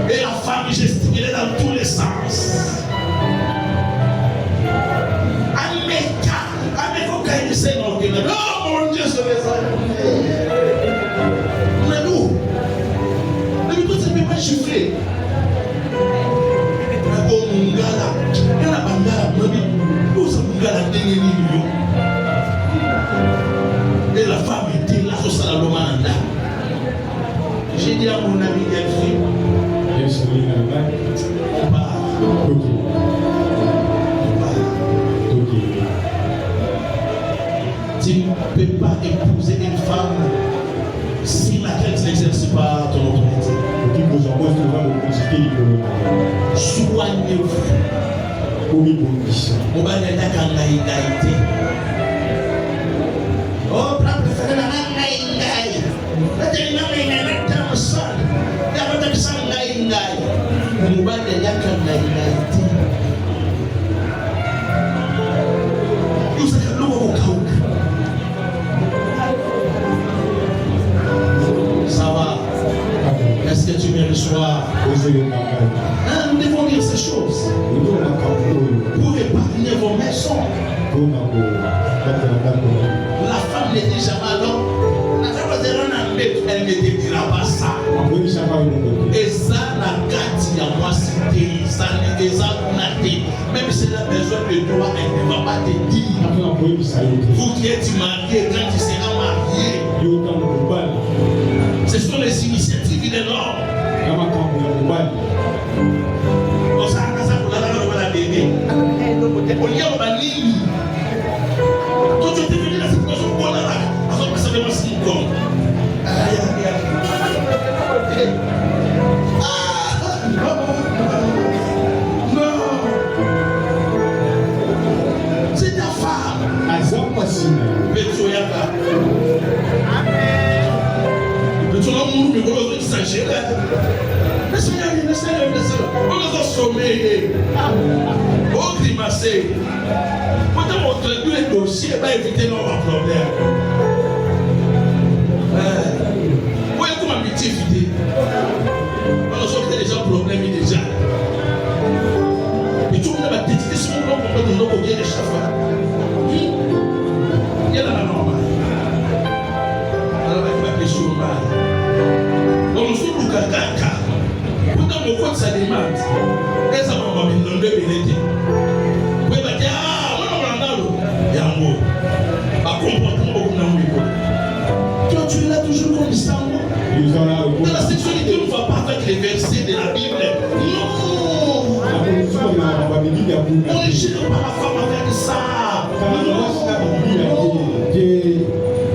Speaker 1: Et la femme gesticulait dans tous les sens. Oh mon Dieu, je vais ça. Mais nous, mais tout ça ne peut pas chiffrer. Et la femme était là sur sa lomanda. J'ai dit à mon ami Delphine, on part. Tu ne peux pas épouser une femme si laquelle tu n'exerces pas ton autorité. Soignez-vous. On va aller dans la laïcité. Oh, papa, préféré la laïcité. La laïcité, on va aller dans la laïcité. Ça va. Est-ce que tu me reçois? Nous devons dire ces choses pour épargner vos maisons. le droit, elle ne va pas te dire. Vous qui êtes mariés, quand tu seras marié, ce sont les initiatives de l'homme. On s'en a la bébé. On y a un ligne. Quand tu es venu dans cette situation, on a ça vraiment si bon. Non. C'est ta femme. Betsoyaka. Betsoyaka mourou mais on va s'agir. Laissez-le. On va sommeiller. On grimacer. Pourtant, on traduit le dossier va éviter nos problèmes. Où est-ce qu'on a mis? On a sorti déjà problème déjà. Et tout le monde va décider si on va comprendre nos coquilles de chafa. Il y a la norme. Alors, il va pécher au mal. On nous fait le caca. Pourtant, mon compte, ça demande. Et ça va me demander bénédicte. Oui, bah, tiens, on a un pas comportement beaucoup d'envie. Toi, tu es là toujours comme ça. Dans la sexualité, on ne va pas avec les versets de la Bible. Non. On ne gère pas la femme avec ça.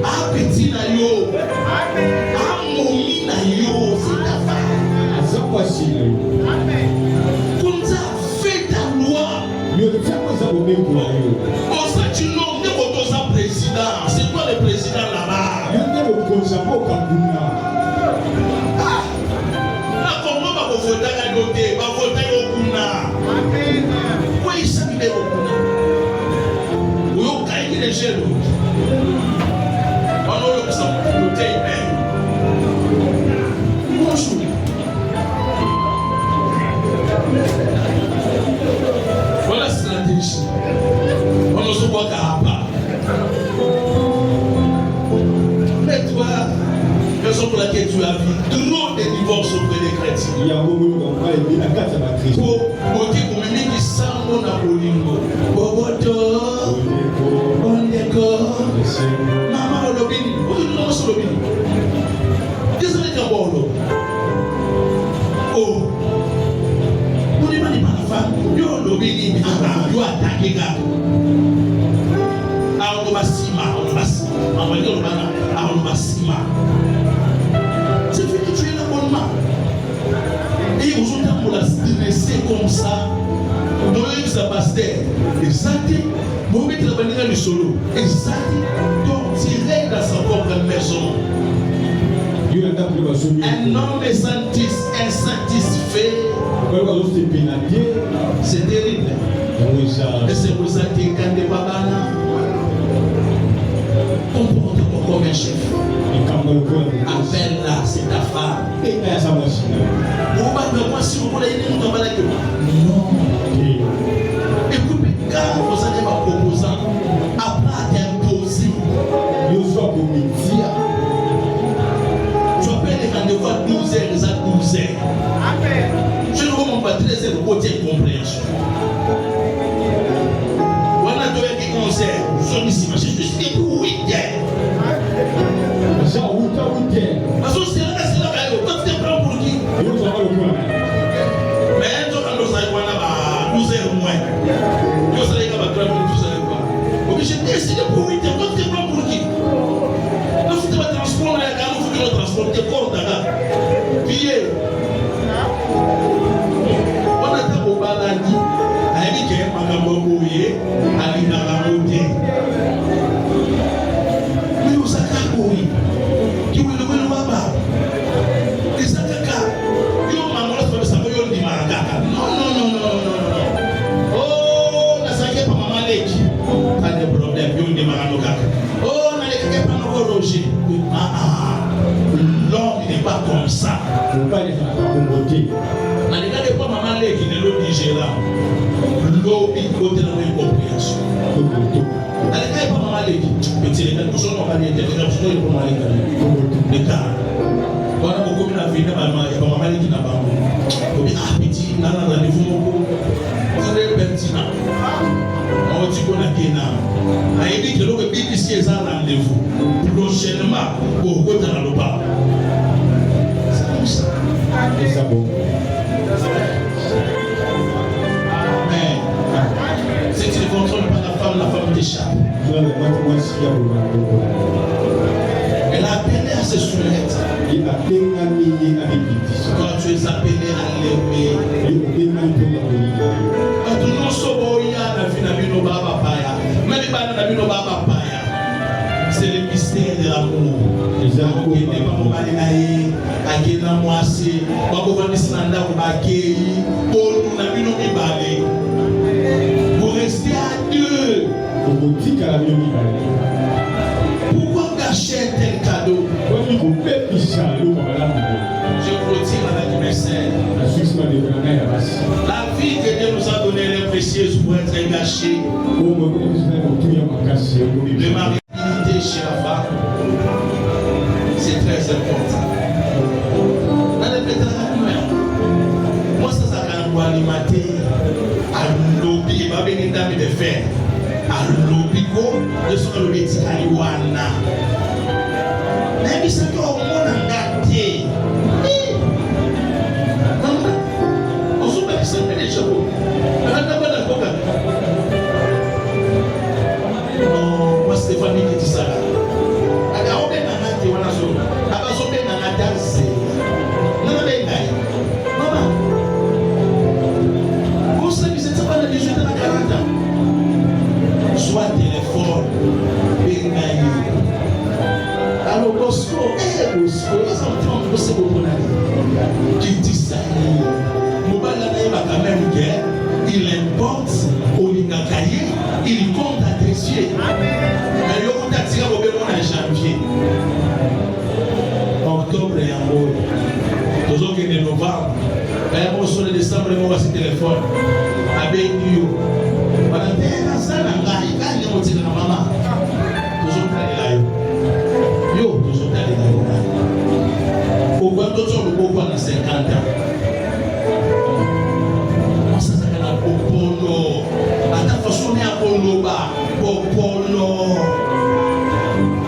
Speaker 1: Ah, petit naïo. Ah, momi naïo. C'est ta femme. Comme ça, fais ta loi. Pour ça, tu nommes des président. C'est toi le président là-bas. Ah, là, comment va vous voter à l'autre? Va voter au Kuna. Pourquoi il s'habille au Kuna? Où est-ce qu'il est jaloux? On a le sang de thé. Bonjour. Voilà la stratégie. On ne se voit qu'à pas. Mais toi, raison pour laquelle tu as vu trop de divorces auprès des chrétiens. Pour qui s'en va à Bolingo. Boboto, Ondeko, Maman Olobini. Où est-ce que Olobini? Qu'est-ce que c'est Bolo? Oh, vous ne m'avez pas la femme. Yo Olobini, yo attaqué. C'est fini, tu es l'abonnement. Et aujourd'hui, on l'a stressé comme ça. Moïse ça pasteur. Exact. Moïse la bannière du solo. Exact. Torturé dans sa propre maison. Un homme insatisfait. C'est terrible. Et c'est pour ça qu'il y a des babana. Comporte-toi comme un chef. Appelle-la, c'est ta femme. Moi, si vous voulez, non. Écoute, quand vous allez ma proposant, après t'imposer, tu appelles les rendez-vous à 12h, les à 12h. Je ne vois pas 13h de côté de compréhension. Voilà, tu as des concerts, nous sommes ici, je suis dit pour 8h. Parce que c'est là, quand tu te prends pour qui? Mais quand nous allons à 12h moins, nous allons à 3 minutes, vous savez quoi? Ok, j'ai décidé pour 8h, quand tu te prends pour qui? Quand tu te vas transporter, il faut que tu transportes tes corps d'ailleurs. Billet. On a été au baladi, à Eric, à Gamboye, à Linaramote. Mais vous savez quoi? Qui vous le voyez là-bas? Et ça, non. Oh, la salle pas maman Leki. Pas de problème, il y a des maranokas. Oh, la Leki pas nos Roger. L'homme n'est pas comme ça. Il ne faut pas les faire compoter. La Leki n'est pas maman Leki, ne le dit là. L'eau, il côté dans une compréhension. La Leki n'est pas maman Leki. Petit, les gars, nous sommes en train de dire, nous sommes en train de dire, les gars. Voilà beaucoup de la vie, maman Leki n'a pas petit, vous êtes pertinent. rendez-vous prochainement pour côté dans le bas. C'est comme ça.
Speaker 2: Et ça bon.
Speaker 1: Mais si tu ne contrôles pas la femme t'échappe. Elle a appelé à se soumettre. Quand tu es appelé à l'aimer, c'est le mystère de l'amour. Vous restez à deux. Pourquoi gâcher tel cadeau? Je retire l'anniversaire. La vie que Dieu nous a donnée est précieuse pour être gâchée. Le mariabilité chez la femme, c'est très important. Moi, ça a alimenter à lobby, pas béni d'ami de fer. À lobby, de ce que le métier à Yuana. Mais c'est tout au monde en gâté. On se met sur les chevaux. Non, moi c'est famille qui dit ça. Alors on est dans la tête, on a so. Après on est dans la tête. Non non mais maman. Vous savez c'est pas la 18 ans à 40 ans. Soit téléphone, bengaï. Alors Bosco, Bosco, ça me trompe, c'est beaucoup qui dit ça. Mobile n'a pas même guerre. Il importe au Lingakaye, il compte à tes yeux. Mais il y a un tiré au bémon en janvier, octobre et en mois. Toujours qu'il est novembre. Mais on sur le décembre, on va se téléphone. Avec nous. Voilà, mais ça n'a pas il va y avoir maman. Toujours aller là. Yo, toujours aller là. Au bout de tout, on va dans 50 ans. Popolo, atafasone Apollo ba, Popolo.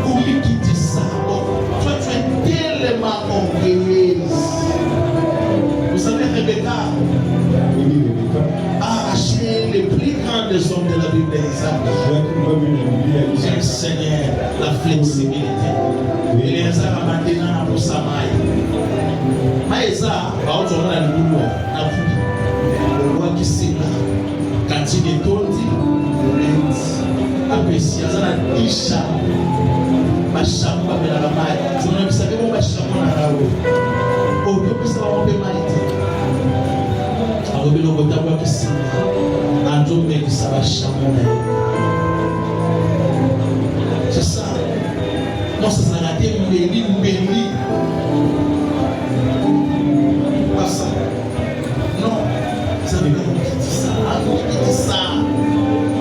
Speaker 1: Oumi qui dit ça, toi tu es tellement orgueilleuse. Vous savez Rebecca a arraché les plus grands des hommes de la Bible d'Isaac. C'est Seigneur, la flexibilité. Et les gens maintenant pour sa maille. Maïsa, va au tournoi à l'Oulo, à Poupi. Le roi qui s'est là, quand il est tondi, apprécié, ça n'a déjà pas chambre à la maille. C'est même ça que vous avez chambre à la roue. Au début, ça va en paix maïté. Alors, le roi qui s'est là, un jour, mais ça va chambre. C'est ça. Non, ça s'est raté, béni. Pas ça. Non. Ça veut dire qu'on dit ça, on dit ça.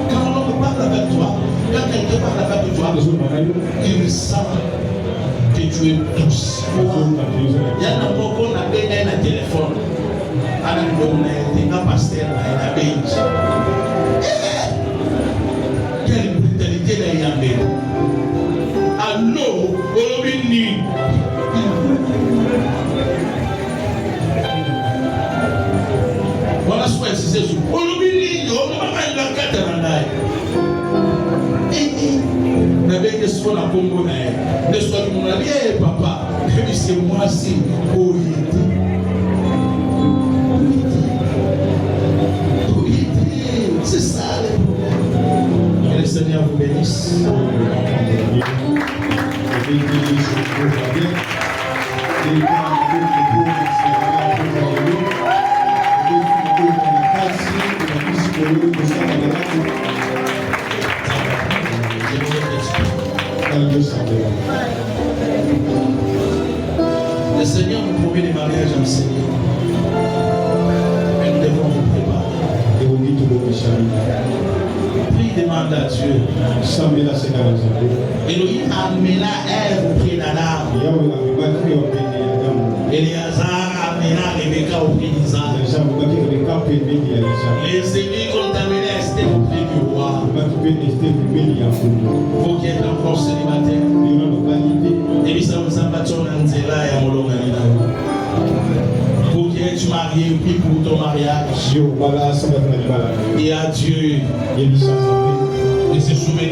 Speaker 1: Quand on parle avec toi, quand quelqu'un parle avec toi, il sent que tu es douce. Il y a un moment qu'on appelle un téléphone. À la maison, un pasteur, un abbé. Quelle brutalité là, il y a un bébé. Allô, Olobini. Voilà ce que c'est ça. On oublie, on ne va pas être dans le cadre de la mais bien que ce soit la Congo, ne soit que mon ami, papa, et puis c'est moi aussi, c'est ça. Que le Seigneur vous bénisse. Le Seigneur nous promet des mariages en Seigneur. Mais nous devons nous préparer. Prie, demande à Dieu. Elohim amena Ève auprès d'Adam. Éléazar amena Rebecca auprès d'Isaac. Les ennemis contaminés Esther auprès du roi.
Speaker 2: peut rester rebelle à fond.
Speaker 1: Pour qu'il y ait encore célibataire.
Speaker 2: Il y a une validité.
Speaker 1: Et puis ça vous a pas tourné là et à mon pour que tu maries, puis pour ton mariage. Et à Dieu. Et se souvenir